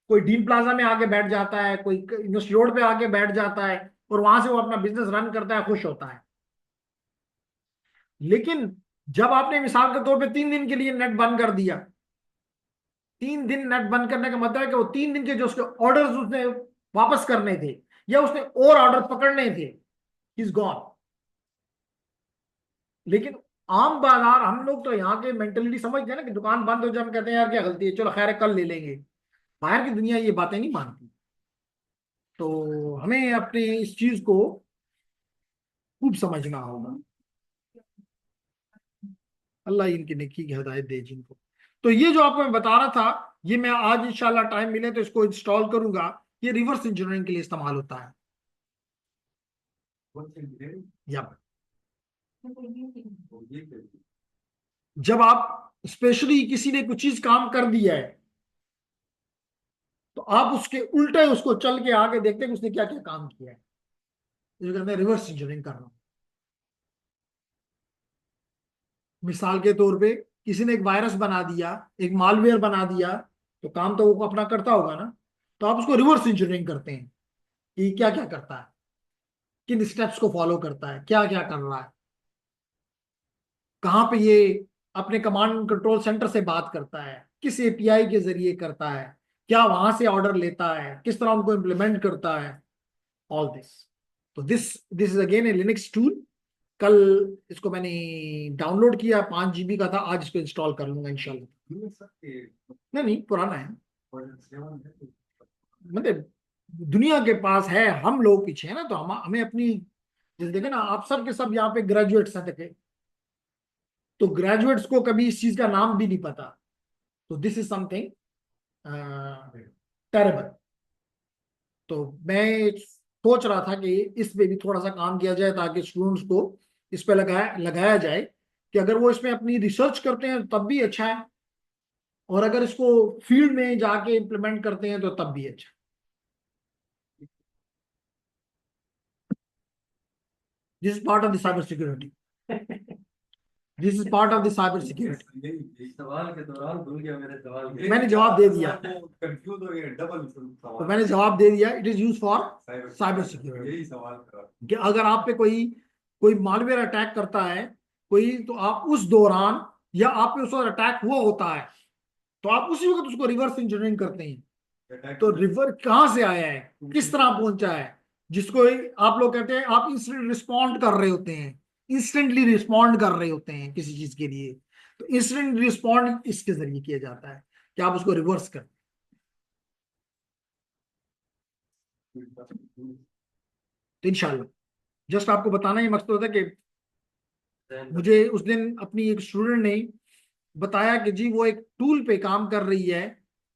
कोई डीन प्लाजा में आके बैठ जाता है, कोई यूनिवर्सिटी रोड पे आके बैठ जाता है, और वहां से वो अपना बिजनेस रन करता है, खुश होता है। लेकिन जब आपने मिसाल के तौर पे 3 दिन के लिए नेट बंद कर दिया, 3 दिन नेट बंद करने का मतलब है कि वो 3 दिन के जो उसके ऑर्डर्स उसने वापस करने थे, या उसने और ऑर्डर पकड़ने थे, इज गॉन। लेकिन आम बाजार, हम लोग तो यहाँ के मेंटेलिटी समझते हैं ना कि दुकान बंद हो जाए हम कहते हैं यार क्या गलती है, चलो खैर है, कल ले लेंगे। बाहर की दुनिया ये बातें नहीं मानती। तो हमें अपने इस चीज को खूब समझना होगा। अल्लाह इनकी नेकी की हिदायत दे जिनको। तो ये जो आपको मैं बता रहा था, ये मैं आज इंशाल्लाह टाइम मिले तो इसको इंस्टॉल करूंगा। ये रिवर्स इंजीनियरिंग के लिए इस्तेमाल होता है। या जब आप स्पेशली किसी ने कुछ चीज काम कर दिया है, तो आप उसके उल्टे उसको चल के आगे देखते हैं कि उसने क्या क्या काम किया है। इसको कहते हैं रिवर्स इंजीनियरिंग करना। मिसाल के तौर पे किसी ने एक वायरस बना दिया, एक मालवेयर बना दिया, तो काम तो वो अपना करता होगा ना। तो आप उसको रिवर्स इंजीनियरिंग करते हैं कि क्या क्या करता है, किन स्टेप्स को फॉलो करता है, क्या क्या कर रहा है, कहाँ पे ये अपने कमांड कंट्रोल सेंटर से बात करता है, किस एपीआई के जरिए करता है, क्या वहां से ऑर्डर लेता है, किस तरह उनको इम्प्लीमेंट करता है, ऑल दिस। तो this this is again A Linux tool. कल इसको मैंने डाउनलोड किया, 5 GB का था, आज इसको इंस्टॉल कर लूंगा इंशाल्लाह। नहीं नहीं, पुराना है, मतलब दुनिया के पास है, हम लोग पीछे है ना। तो हमें अपनी, जैसे देखे ना आप सब के सब यहाँ पे ग्रेजुएट्स हैं, देखे तो ग्रेजुएट्स को कभी इस चीज का नाम भी नहीं पता। तो दिस इज समथिंग टेरेबल। तो मैं सोच रहा था कि इस पे भी थोड़ा सा काम किया जाए ताकि स्टूडेंट्स को इस पे लगाया लगाया जाए कि अगर वो इसमें अपनी रिसर्च करते हैं तब भी अच्छा है, और अगर इसको फील्ड में जाके इम्प्लीमेंट करते हैं तो तब भी अच्छा। This is part of the cyber security. This is part of the cyber security. यही सवाल के दौरान भूल गया मेरे सवाल के। मैंने जवाब दे दिया। कंफ्यूज हो गया, डबल तो सवाल। मैंने जवाब दे दिया, it is use for cyber security. यही सवाल था। कि अगर आप पे कोई कोई मालवेयर अटैक करता है कोई, तो आप उस दौरान, या आप पे उस वक्त अटैक हुआ होता है, तो आप उसी वक्त उसको रिवर्स इंजीनियरिंग करते हैं। तो रिवर कहाँ से आया है, किस तरह पहुंचा है, जिसको आप लोग कहते हैं आप इंस्टेंट रिस्पॉन्ड कर रहे होते हैं, इंस्टेंटली रिस्पॉन्ड कर रहे होते हैं किसी चीज के लिए। तो इंस्टेंट रिस्पॉन्ड इसके जरिए किया जाता है कि आप उसको रिवर्स कर। तो इंशाल्लाह जस्ट आपको बताना ही मकसद होता है कि मुझे उस दिन अपनी एक स्टूडेंट ने बताया कि जी वो एक टूल पे काम कर रही है।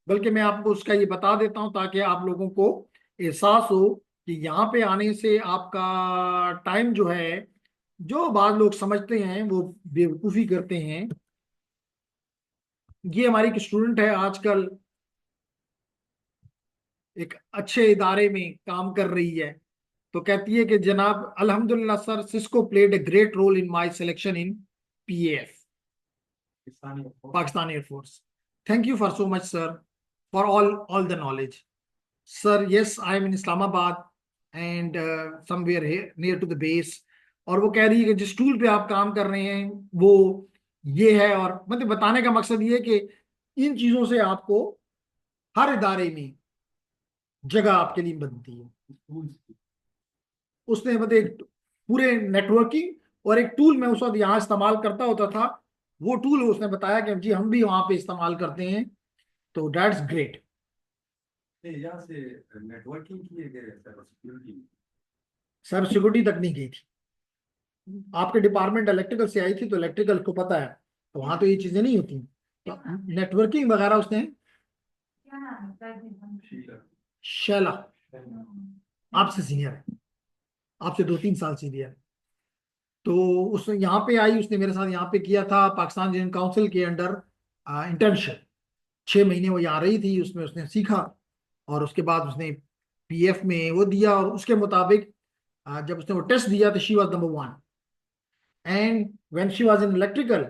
बल्कि मैं आपको उसका ये बता देता हूं ताकि आप लोगों को एहसास हो कि यहाँ पे आने से आपका टाइम जो है, जो बाद लोग समझते हैं वो बेवकूफ़ी करते हैं। ये हमारी एक स्टूडेंट है, आजकल एक अच्छे इदारे में काम कर रही है। तो कहती है कि जनाब अल्हम्दुलिल्लाह sir, Cisco played a great role in my selection in PAF, Pakistan Air Force. Thank you for so much, sir, for all the knowledge. Sir, yes, I am in Islamabad and somewhere here near to the base. और वो कह रही है कि जिस tool पे आप काम कर रहे हैं वो ये है, और मतलब बताने का मकसद ये है कि इन चीजों से आपको हर इदारे में जगह आपके लिए बनती है। उसने मतलब एक पूरे नेटवर्किंग और एक टूल में उस वक्त यहाँ इस्तेमाल करता होता था, वो टूल उसने बताया कि जी हम भी वहां पे इस्तेमाल करते हैं। तो दैट्स ग्रेट। यहाँ से नेटवर्किंग की है, साइबर सिक्योरिटी। साइबर सिक्योरिटी तक नहीं गई थी। आपके डिपार्टमेंट इलेक्ट्रिकल से आई थी तो इलेक्ट्रिकल को पता है, तो वहां तो ये चीजें नहीं होती। तो नेटवर्किंग वगैरह उसने, क्या नाम है? शैला आपसे सीनियर है, आपसे 2-3 साल सीनियर है। तो उसने यहाँ पे आई, उसने मेरे साथ यहाँ पे किया था पाकिस्तान इंजीनियरिंग काउंसिल के अंडर इंटर्नशिप। 6 महीने वो यहाँ रही थी, उसमें उसने सीखा और उसके बाद उसने पीएफ में वो दिया, और उसके मुताबिक जब उसने वो टेस्ट दिया तो she was number 1, and when she was in electrical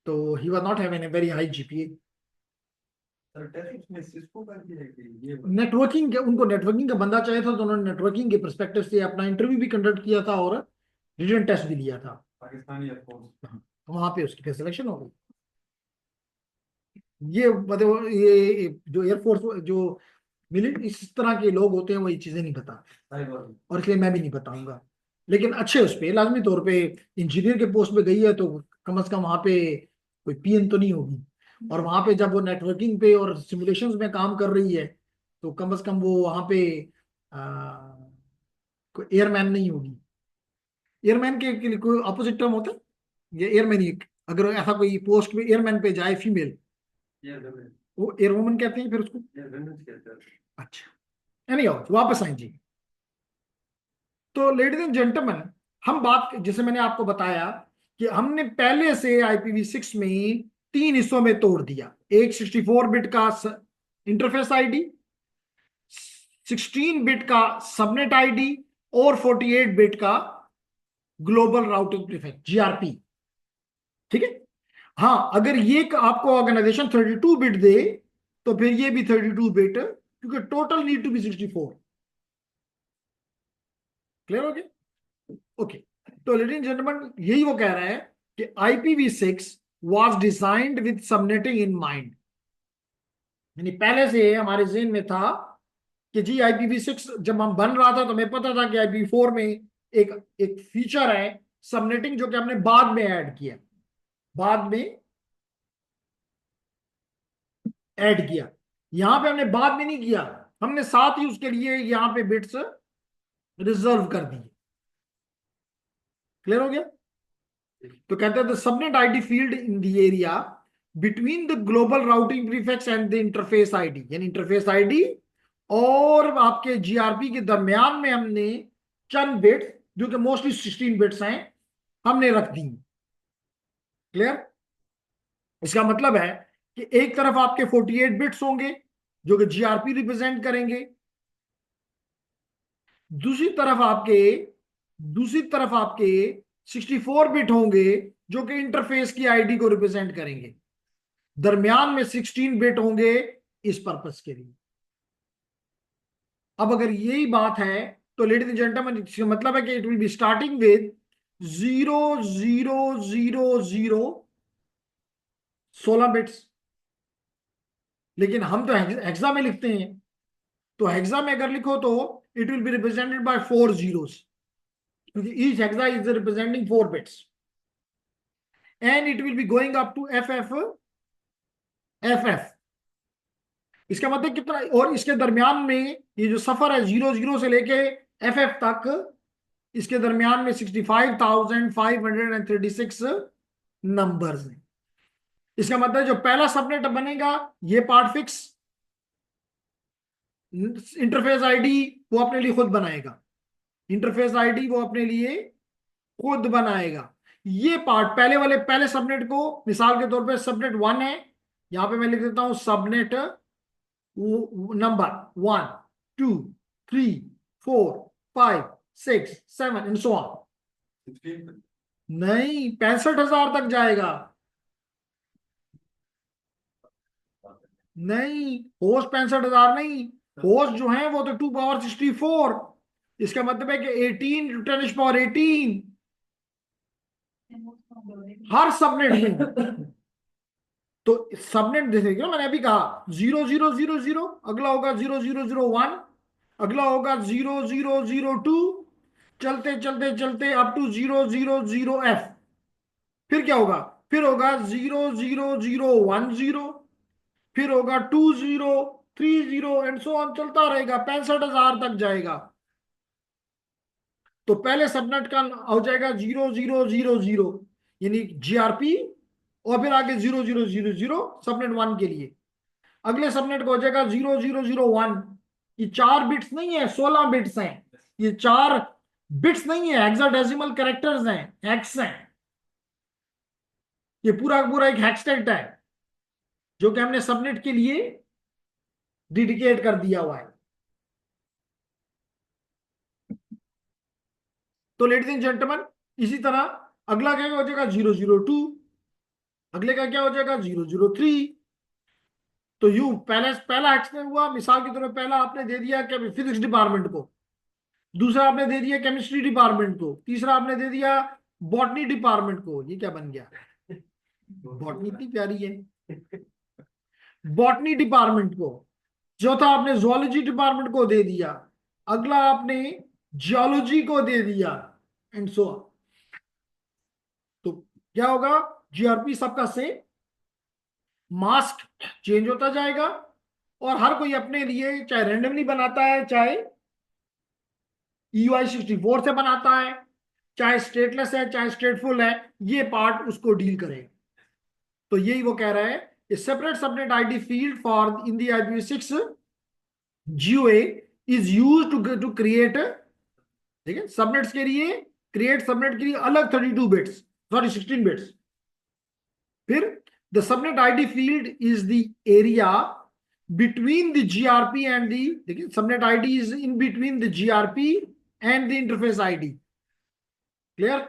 तो he was not having a very high GPA. Sir test में सिस्को का है कि ये नेटवर्किंग के, उनको नेटवर्किंग का बंदा चाहिए था, तो उन्होंने नेटवर्किंग के पर्सपेक्टिव से अपना इंटरव्यू भी कंडक्ट किया था और रिटन टेस्ट भी दिया था। पाकिस्तानी एयरफोर्स। वहां पे उसकी फिर सिलेक्शन हो गई। ये मतलब ये जो एयरफोर्स जो मिलिट्री इस तरह के लोग होते हैं वो ये चीजें नहीं बता, साइबर। और इसलिए मैं भी नहीं बताऊंगा। लेकिन अच्छे उस पे लाजमी तौर पे इंजीनियर के पोस्ट पे गई है तो कम से कम वहां पे कोई पीएन तो नहीं होगी। और वहां पे जब वो नेटवर्किंग पे और सिमुलेशंस में काम कर रही है तो कम से कम वो वहां पे आ, कोई एयरमैन नहीं होगी। एयरमैन के लिए कोई अपोजिट टर्म होता है, ये एयरमैन ही। अगर ऐसा कोई पोस्ट में एयरमैन पे जाए फीमेल, वो एयरवुमन कहते हैं फिर उसको। अच्छा, एनी वापस आए जी। तो लेडीज एंड जेंटलमैन, हम बात जैसे मैंने आपको बताया कि हमने पहले से IPv6 में 3 हिस्सों में तोड़ दिया। एक 64 बिट का इंटरफेस आईडी, 16 बिट का सबनेट आईडी, और 48 बिट का ग्लोबल राउटिंग प्रीफिक्स GRP। ठीक है। हाँ, अगर ये आपको ऑर्गेनाइजेशन 32 बिट दे तो फिर ये भी 32 बिट, क्योंकि total need to be 64। Clear हो गया? ओके। तो लेडीज एंड जेंटलमैन, यही वो कह रहा है कि IPv6 was designed with subnetting in mind. यानी पहले से हमारे ज़हन में था कि जी IPv6 जब हम बन रहा था तो हमें पता था कि IPv4 में एक एक फीचर है सबनेटिंग, जो कि हमने बाद में ऐड किया, बाद में ऐड किया। यहां पे हमने बाद में नहीं किया, हमने साथ ही उसके लिए यहां पे बिट्स रिजर्व कर दिए। क्लियर हो गया? तो कहते हैं the subnet ID field in the area between the global routing prefix and the interface ID, यानी इंटरफेस आईडी और आपके जीआरपी के दरमियान में हमने चंद बिट्स, जो कि मोस्टली 16 बिट्स हैं, हमने रख दी। क्लियर? इसका मतलब है कि एक तरफ आपके 48 बिट्स होंगे जो कि जीआरपी रिप्रेजेंट करेंगे, दूसरी तरफ आपके 64 बिट होंगे जो कि इंटरफेस की आईडी को रिप्रेजेंट करेंगे, दरमियान में 16 बिट होंगे इस पर्पस के लिए। अब अगर यही बात है तो लेडीज एंड जेंटलमैन, इसका मतलब है कि it will be starting with 0000, 16 bits. लेकिन हम तो हेक्सा में लिखते हैं, तो हेक्सा में अगर लिखो तो it will be represented by 4 zeros, क्योंकि each hexa is representing 4 bits, and it will be going up to FF। इसका मतलब कितना, और इसके दरमियान में ये जो सफर है 00 से लेके FF तक, इसके दरमियान में 65,536 नंबर्स हैं। इसका मतलब जो पहला सबनेट बनेगा ये पार्ट फिक्स, इंटरफेस आईडी वो अपने लिए खुद बनाएगा, इंटरफेस आईडी वो अपने लिए खुद बनाएगा। ये पार्ट पहले सबनेट को, मिसाल के तौर पे सबनेट 1 है, यहां पे मैं लिख देता हूं subnet number 1 2 3 4 5 6 7 and so on. नहीं, 65,000 तक जाएगा। नहीं, होस्ट 65,000 नहीं, होस्ट जो है वो तो 2 power 64। इसका मतलब है कि 18 × 10⁻18 हर सबनेट में। तो सबनेट देखिए, मैंने अभी कहा 0000, अगला होगा 0001, अगला होगा 0002, चलते चलते चलते अप टू 000F। फिर क्या होगा? फिर होगा 00010, फिर होगा 2030 एंड सो ऑन, चलता रहेगा, 65,000 तक जाएगा। तो पहले सबनेट का हो जाएगा 0000, यानी जीआरपी, और फिर आगे 0000 सबनेट 1 के लिए। अगले सबनेट को हो जाएगा 0001। ये 4 बिट्स नहीं है, 16 बिट्स हैं। ये 4 बिट्स नहीं है, हेक्साडेसिमल कैरेक्टर्स हैं, हेक्स हैं। ये पूरा पूरा एक हेक्सटेट है जो कि हमने सबनेट के लिए डेडिकेट कर दिया हुआ है। तो लेडीज एंड जेंटलमैन, इसी तरह अगला क्या हो जाएगा 002, अगले का क्या हो जाएगा 003। तो यू पहला एक्शन हुआ, मिसाल के तौर पर पहला आपने दे दिया फिजिक्स डिपार्टमेंट को, दूसरा आपने दे दिया केमिस्ट्री डिपार्टमेंट को, तीसरा आपने दे दिया बॉटनी डिपार्टमेंट को। ये क्या बन गया? बॉटनी इतनी प्यारी है, बॉटनी डिपार्टमेंट को। चौथा आपने जूलॉजी डिपार्टमेंट को दे दिया, अगला आपने जियोलॉजी को दे दिया, एंड सो ऑन। तो क्या होगा? जीआरपी सबका से मास्क चेंज होता जाएगा, और हर कोई अपने लिए चाहे रैंडमली बनाता है, चाहे EUI64 से बनाता है, चाहे स्टेटलेस है, चाहे स्टेटफुल है, ये पार्ट उसको डील करेगा। तो यही वो कह रहा है, separate subnet ID field for in the IPv6 GOA is use to create, ठीक है, सबनेट्स के लिए, क्रिएट सबनेट के लिए अलग 32 बिट्स, सॉरी 16 बिट्स। फिर the subnet ID field is the area between the GRP and the, देखिए subnet ID is in between the GRP and the interface ID. Clear?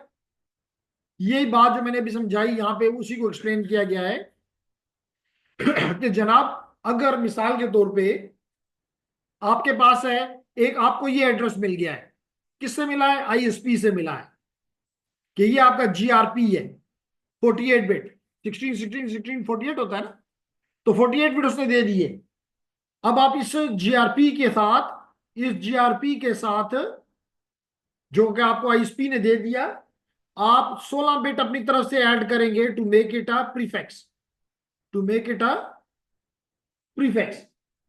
यही बात जो मैंने अभी समझाई यहां पे, उसी को एक्सप्लेन किया गया है कि जनाब, अगर मिसाल के तौर पे आपके पास है एक, आपको ये एड्रेस मिल गया है, किससे मिला है? ISP से मिला है कि ये आपका GRP है 48 बिट, 16 16 16 48 होता है ना, तो 48 बिट उसने दे दिए। अब आप इस GRP के साथ जो कि आपको ISP ने दे दिया, आप 16 बिट अपनी तरफ से ऐड करेंगे to make it a prefix,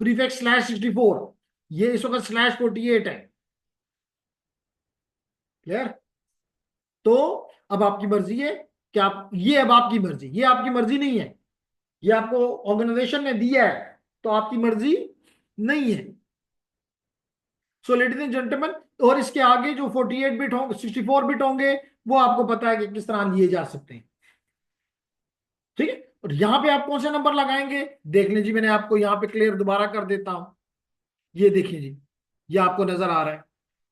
prefix /64। ये इस वक्त /48 है। क्लियर? तो अब आपकी मर्जी है कि आप, ये अब आपकी मर्जी, ये आपकी मर्जी नहीं है, ये आपको ऑर्गेनाइजेशन ने दिया है, तो आपकी मर्जी नहीं है। सो लेडीज एंड जेंटलमैन, और इसके आगे जो 48 बिट होंगे, 64 बिट होंगे, वो आपको पता है कि किस तरह लिए जा सकते हैं। ठीक है, और यहां पे आप कौन से नंबर लगाएंगे देख लीजिए, मैंने आपको यहां पे क्लियर दोबारा कर देता हूं। ये देखिए जी, ये आपको नजर आ रहा है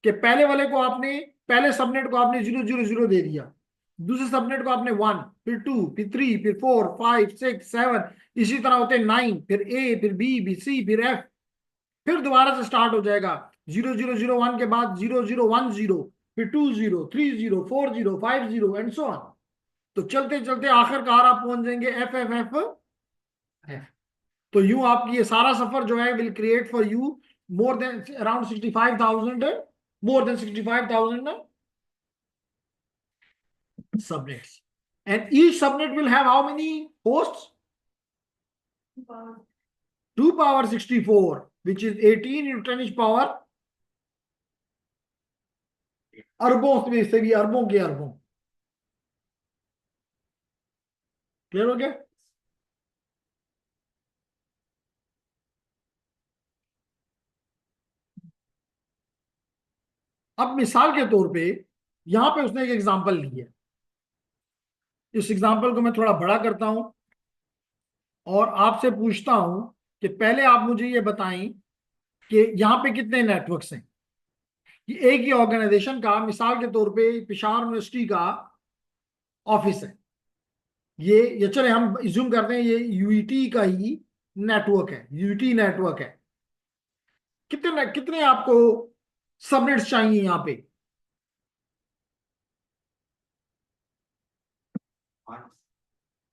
कि पहले वाले को आपने, पहले सबनेट को आपने 000 दे दिया, दूसरे सबनेट को आपने 1, फिर 2, फिर 3, फिर 4, 5, 6, 7, इसी तरह होते 9, फिर ए, फिर बी, सी, फिर एफ, फिर दोबारा से स्टार्ट हो जाएगा 0001 के बाद 0010, फिर 20, 30, 40, 50 एंड सो ऑन। तो चलते चलते आखिरकार आप पहुंच जाएंगे एफ एफ एफ एफ। तो यूं आपकी ये सारा सफर जो है will create for you more than around 65,000, more than 65,000 subnets. And each subnet will have how many hosts? 2 power 64, which is 18 into 10 is power अरबों में से भी अरबों के अरबों। क्लियर हो गया? अब मिसाल के तौर पे यहां पे उसने एक एग्जांपल ली है, इस एग्जांपल को मैं थोड़ा बड़ा करता हूं और आपसे पूछता हूं कि पहले आप मुझे ये बताएं कि यहां पे कितने नेटवर्क्स हैं। ये एक ही ऑर्गेनाइजेशन का, मिसाल के तौर पे पेशावर यूनिवर्सिटी का ऑफिस है, ये चले हम इज्यूम करते हैं ये यूईटी का ही नेटवर्क है, यूईटी नेटवर्क है। कितने कितने आपको सबनेट्स चाहिए यहां पे?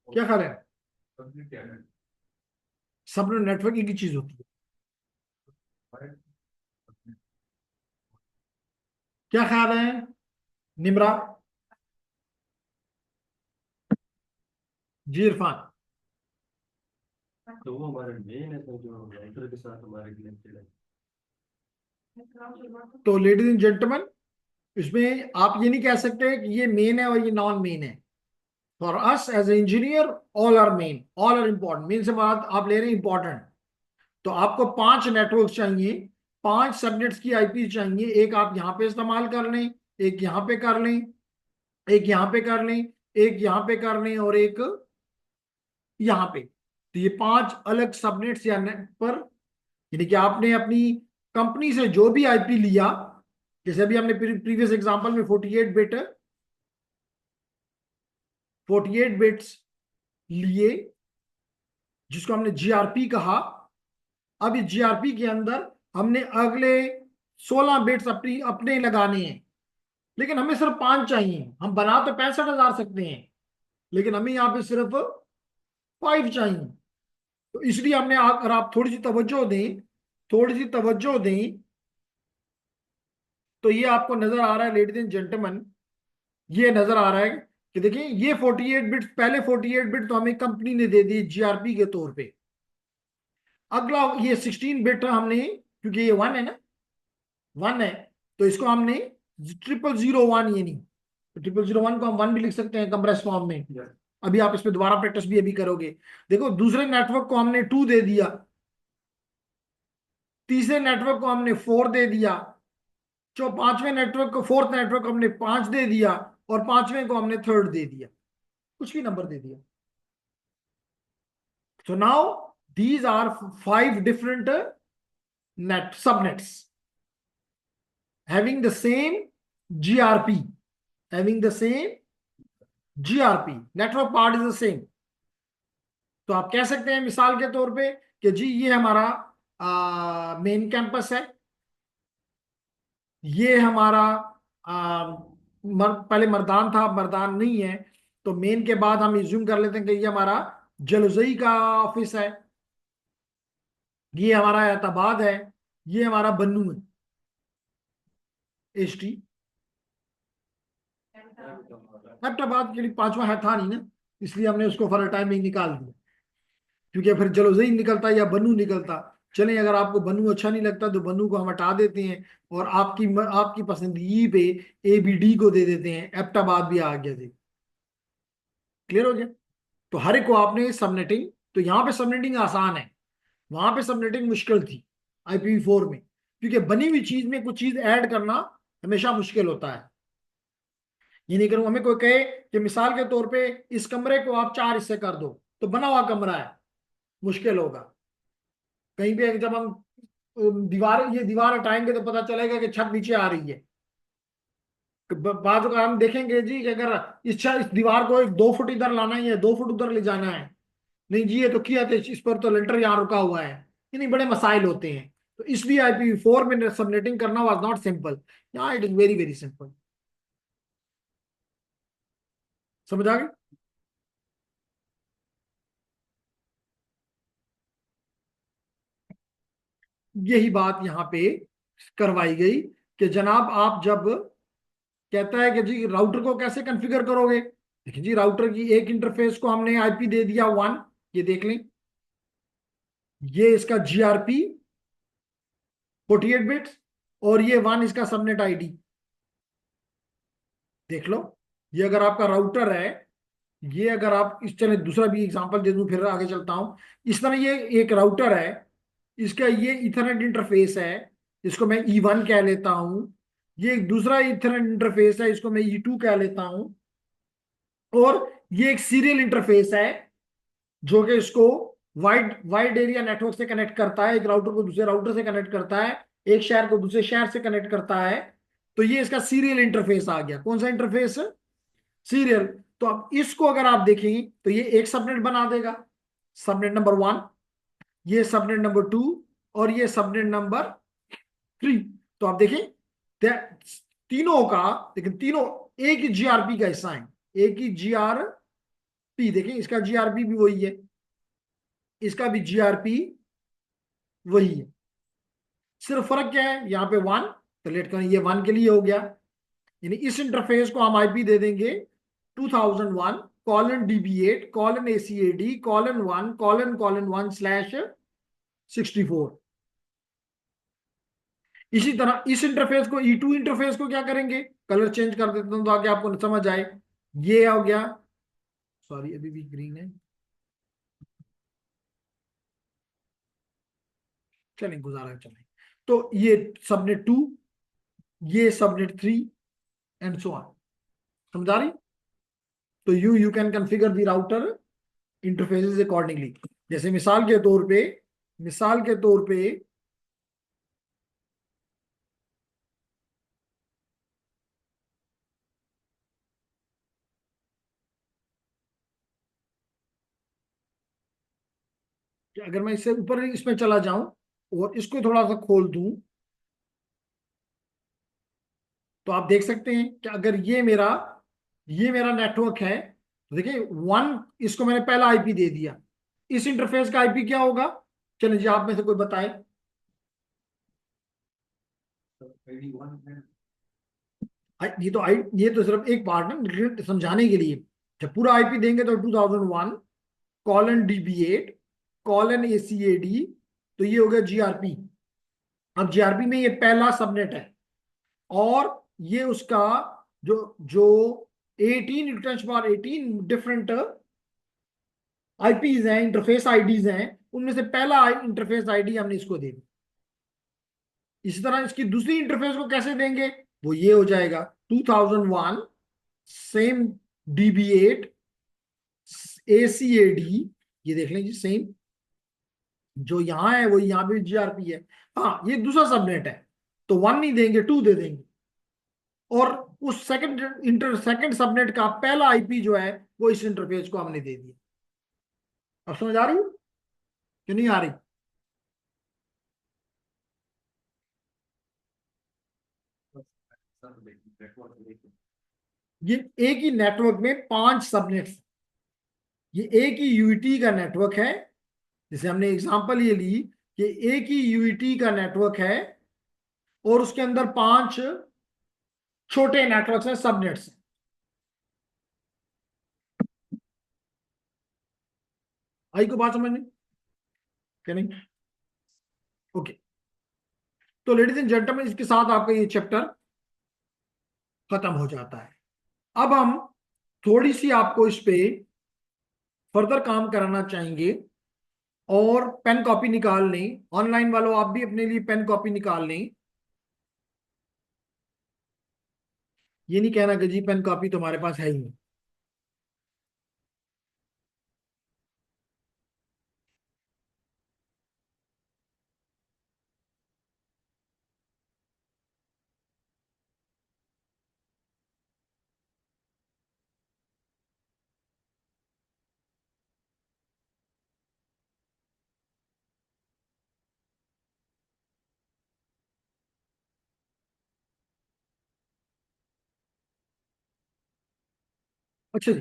क्या ख्याल है? सबनेट नेटवर्क की चीज होती है, क्या ख्याल है निमरा जी? इरफान? तो वो हमारे मेन है, तो जो राइटर के साथ हमारे कनेक्टेड है। तो लेडीज एंड जेंटलमैन, इसमें आप ये नहीं कह सकते कि ये मेन है और ये नॉन मेन है। For us as a engineer all are main, all are important. Main से बात आप ले रहे हैं इंपॉर्टेंट। तो आपको 5 नेटवर्क चाहिए, 5 सबनेट्स की आईपी चाहिए। एक आप यहां पे इस्तेमाल कर लें, एक यहां पे कर लें, एक यहां पे कर लें, एक यहां पे कर लें और एक यहां पे। तो ये 5 अलग सबनेट्स या नेट पर, यानी कि आपने अपनी कंपनी से जो भी आईपी लिया, जैसे अभी हमने प्रीवियस एग्जांपल में 48 बिट्स लिए, जिसको हमने जीआरपी कहा। अब इस जीआरपी के अंदर हमने अगले 16 बिट्स अपने लगाने हैं, लेकिन हमें सिर्फ 5 चाहिए। हम बना तो 65,000 सकते हैं, लेकिन हमें यहाँ पे सिर्फ 5 चाहिए। तो इसलिए हमने, अगर आप थोड़ी सी तवज्जो दें, थोड़ी सी तवज्जो दें, तो ये आपको नजर आ रहा है लेडीज एंड जेंटलमैन, ये नजर आ रहा है कि देखिए ये 48 बिट, पहले 48 बिट तो हमें कंपनी ने दे दी जीआरपी के तौर पे। अगला ये 16 बिट हमने, क्योंकि ये 1 है ना, 1 है, तो इसको हमने 0001, ये नहीं, 0001 को हम 1 भी लिख सकते हैं कंप्रेस फॉर्म में। अभी आप इस पे दोबारा प्रैक्टिस भी अभी करोगे। देखो दूसरे नेटवर्क को हमने 2 दे दिया, तीसरे नेटवर्क को हमने 4 दे दिया, जो 5वें नेटवर्क को, 4th नेटवर्क को हमने 5 दे दिया, और 5वें को हमने 3rd दे दिया, कुछ भी नंबर दे दिया। So now these are 5 different subnets having the same GRP, having the same GRP, network part is the same. तो आप कह सकते हैं मिसाल के तौर पे कि जी ये हमारा मेन कैंपस है, ये हमारा पहले मर्दान था, अब मर्दान नहीं है, तो मेन के बाद हम इज्यूम कर लेते हैं कि ये हमारा जलुजई का ऑफिस है, ये हमारा एताबाद है, ये हमारा बन्नू है, एसटी। एबटाबाद के लिए 5वां है था नहीं ना, इसलिए हमने उसको फॉर टाइम में निकाल दिया, क्योंकि फिर जलुजई निकलता या बन्नू निकलता। चलें, अगर आपको बन्नू अच्छा नहीं लगता तो बन्नू को हम हटा देते हैं और आपकी पसंदगी पे ABD को दे देते हैं, एबटाबाद भी आ गया जी। क्लियर हो गया? तो हर एक को आपने सबनेटिंग, तो यहाँ पे सबनेटिंग आसान है, वहां पे सबनेटिंग मुश्किल थी IPv4 में, क्योंकि बनी हुई चीज में कुछ चीज ऐड करना हमेशा मुश्किल होता है। ये नहीं करूँ, हमें कोई कहे कि मिसाल के तौर पे इस कमरे को आप 4 हिस्से कर दो, तो बना हुआ कमरा है, मुश्किल होगा। कहीं पे जब हम दीवार, ये दीवार हटाएंगे तो पता चलेगा कि छत नीचे आ रही है। बाद में हम देखेंगे जी कि अगर इस दीवार को 2 फुट इधर लाना ही है, 2 फुट उधर ले जाना है, नहीं जी ये तो किया था, इस पर तो लेंटर यहाँ रुका हुआ है, ये नहीं, बड़े मसाइल होते हैं। तो इसलिए IPv4 में सबनेटिंग करना वाज नॉट सिंपल, यहाँ it is very very simple. समझ आ गई? यही बात यहाँ पे करवाई गई कि जनाब आप जब, कहता है कि जी राउटर को कैसे कॉन्फ़िगर करोगे। देखिए जी, राउटर की एक इंटरफेस को हमने IP दे दिया 1, ये देख लें, ये इसका GRP 48 बिट्स, और ये 1 इसका सबनेट ID। देख लो, ये अगर आपका राउटर है, ये अगर आप इस तरह, दूसरा भी एग्जांपल दे दूं फिर आगे चलता हूं। इस तरह ये एक राउटर है, इसका ये इथरनेट इंटरफेस है, इसको मैं E1 कह लेता हूं। ये एक दूसरा इथरनेट इंटरफेस है, इसको मैं E2 कह लेता हूं। और ये एक सीरियल इंटरफेस है जो कि इसको वाइड वाइड एरिया नेटवर्क से कनेक्ट करता है, एक राउटर को दूसरे राउटर से कनेक्ट करता है, एक शहर को दूसरे शहर से कनेक्ट करता है। तो ये इसका सीरियल इंटरफेस आ गया। कौन सा इंटरफेस? सीरियल। तो अब इसको अगर आप देखें तो ये एक सबनेट बना देगा, सबनेट नंबर 1, ये सबनेट नंबर 2, और ये सबनेट नंबर 3। तो आप देखें तीनों का, लेकिन तीनों एक ही GRP का हिस्सा है, एक ही GRP। देखें इसका GRP भी वही है, इसका भी GRP वही है, सिर्फ फर्क क्या है, यहाँ पे 1, तो लेट करें ये 1 के लिए हो गया, यानी इस इंटरफेस को हम IP दे देंगे 2001:DB8:AC/1:1/1/64। इसी तरह इस इंटरफेस को, E2 इंटरफेस को क्या करेंगे, कलर चेंज कर देता हूं ताकि आपको समझ आए। ये हो गया, सॉरी अभी भी ग्रीन है, चलें गुजारा चलें। तो ये सबनेट 2, ये सबनेट 3, एंड सो ऑन। समझा रही? तो you can configure the router interfaces accordingly. जैसे मिसाल के तौर पे कि अगर मैं इससे ऊपर इसमें चला जाऊं और इसको थोड़ा सा खोल दूं, तो आप देख सकते हैं कि अगर ये मेरा नेटवर्क है, तो देखिए 1, इसको मैंने पहला IP दे दिया, इस इंटरफेस का IP क्या होगा? चलिए जी, आप में से कोई बताए। ये तो सिर्फ एक पार्ट है समझाने के लिए। जब पूरा IP देंगे तो 2001:DB8:AC/AD, तो ये हो गया GRP। अब GRP में ये पहला सबनेट है, और ये उसका जो जो 18 डिफरेंट IPs हैं, इंटरफेस IDs हैं, उनमें से पहला इंटरफेस ID हमने इसको दे दिया। इसी तरह इसकी दूसरी इंटरफेस को कैसे देंगे, वो ये हो जाएगा 2001 सेम DB8:AC/AD। ये देख लें जी, सेम जो यहाँ है वो यहाँ पे GRP है। हाँ, ये दूसरा सबनेट है, तो 1 नहीं देंगे, 2 दे देंगे। और उस सेकंड सबनेट का पहला IP जो है वो इस इंटरफेस को हमने दे दिया। अब समझ आ रही है कि नहीं आ रही? ये एक ही नेटवर्क में 5 सबनेट्स, ये एक ही UET का नेटवर्क है। जैसे हमने एग्जांपल ये ली कि एक ही UET का नेटवर्क है और उसके अंदर 5 छोटे नेटवर्क्स हैं, सबनेट्स। आई को बात समझ में कि नहीं? ओके। तो लेडीज एंड जेंटलमैन, इसके साथ आपका ये चैप्टर खत्म हो जाता है। अब हम थोड़ी सी आपको इस पे फर्दर काम कराना चाहेंगे और पेन कॉपी निकाल लें, ऑनलाइन वालों आप भी अपने लिए पेन कॉपी निकाल लें। ये नहीं कहना कि जी पेन कॉपी तुम्हारे पास है ही नहीं। अच्छा जी,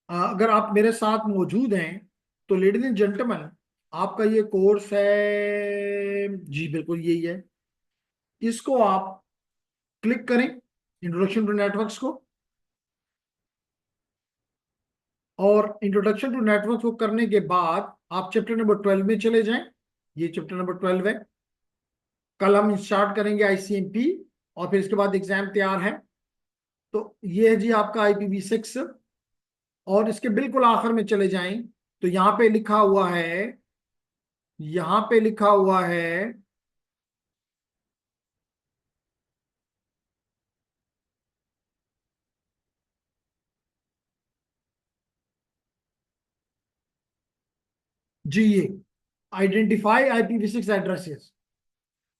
अगर आप मेरे साथ मौजूद हैं तो लेडीज एंड जेंटलमैन, आपका ये कोर्स है जी, बिल्कुल यही है। इसको आप क्लिक करें, इंट्रोडक्शन टू नेटवर्क्स को, और इंट्रोडक्शन टू नेटवर्क को करने के बाद आप चैप्टर नंबर 12 में चले जाएं। ये चैप्टर नंबर 12 है। कल हम स्टार्ट करेंगे आईसीएमपी, और फिर इसके बाद एग्जाम तैयार है। तो ये है जी आपका IPv6। और इसके बिल्कुल आखिर में चले जाएं तो यहाँ पे लिखा हुआ है, यहाँ पे लिखा हुआ है जी, ये आइडेंटिफाई IPv6 एड्रेसेस।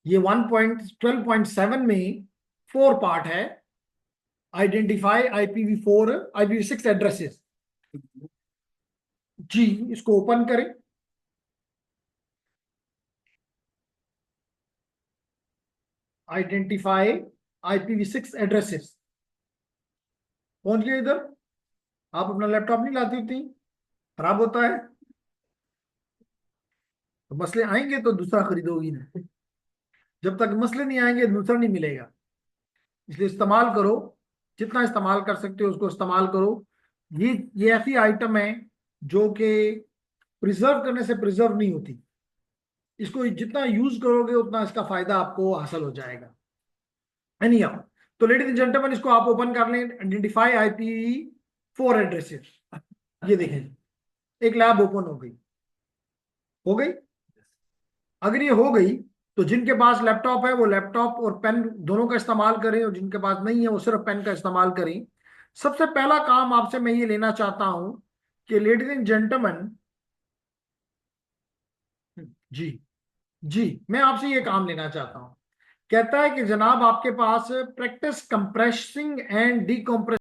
ये 1.12.7 में 4 पार्ट है। Identify IPv6 addresses. जी, इसको ओपन करें। Identify IPv6 addresses. पहुंच गए इधर? आप अपना लैपटॉप नहीं लाती होती, खराब होता है तो मसले आएंगे तो दूसरा खरीदोगी ना। जब तक मसले नहीं आएंगे दूसरा नहीं मिलेगा। इसलिए इस्तेमाल करो, जितना इस्तेमाल कर सकते हो उसको इस्तेमाल करो। ये ऐसी आइटम है जो कि प्रिजर्व करने से प्रिजर्व नहीं होती। इसको जितना यूज करोगे उतना इसका फायदा आपको हासिल हो जाएगा। एनी हाउ, तो लेडीज एंड जेंटलमैन, इसको आप ओपन कर लें। Identify IPv4 addresses. ये देखें, एक लैब ओपन हो गई। हो गई? अगर ये हो गई तो जिनके पास लैपटॉप है वो लैपटॉप और पेन दोनों का इस्तेमाल करें, और जिनके पास नहीं है वो सिर्फ पेन का इस्तेमाल करें। सबसे पहला काम आपसे मैं ये लेना चाहता हूं कि लेडीज एंड जेंटलमैन, जी जी, मैं आपसे ये काम लेना चाहता हूं। कहता है कि जनाब आपके पास प्रैक्टिस कंप्रेसिंग एंड डीकम्प्रेस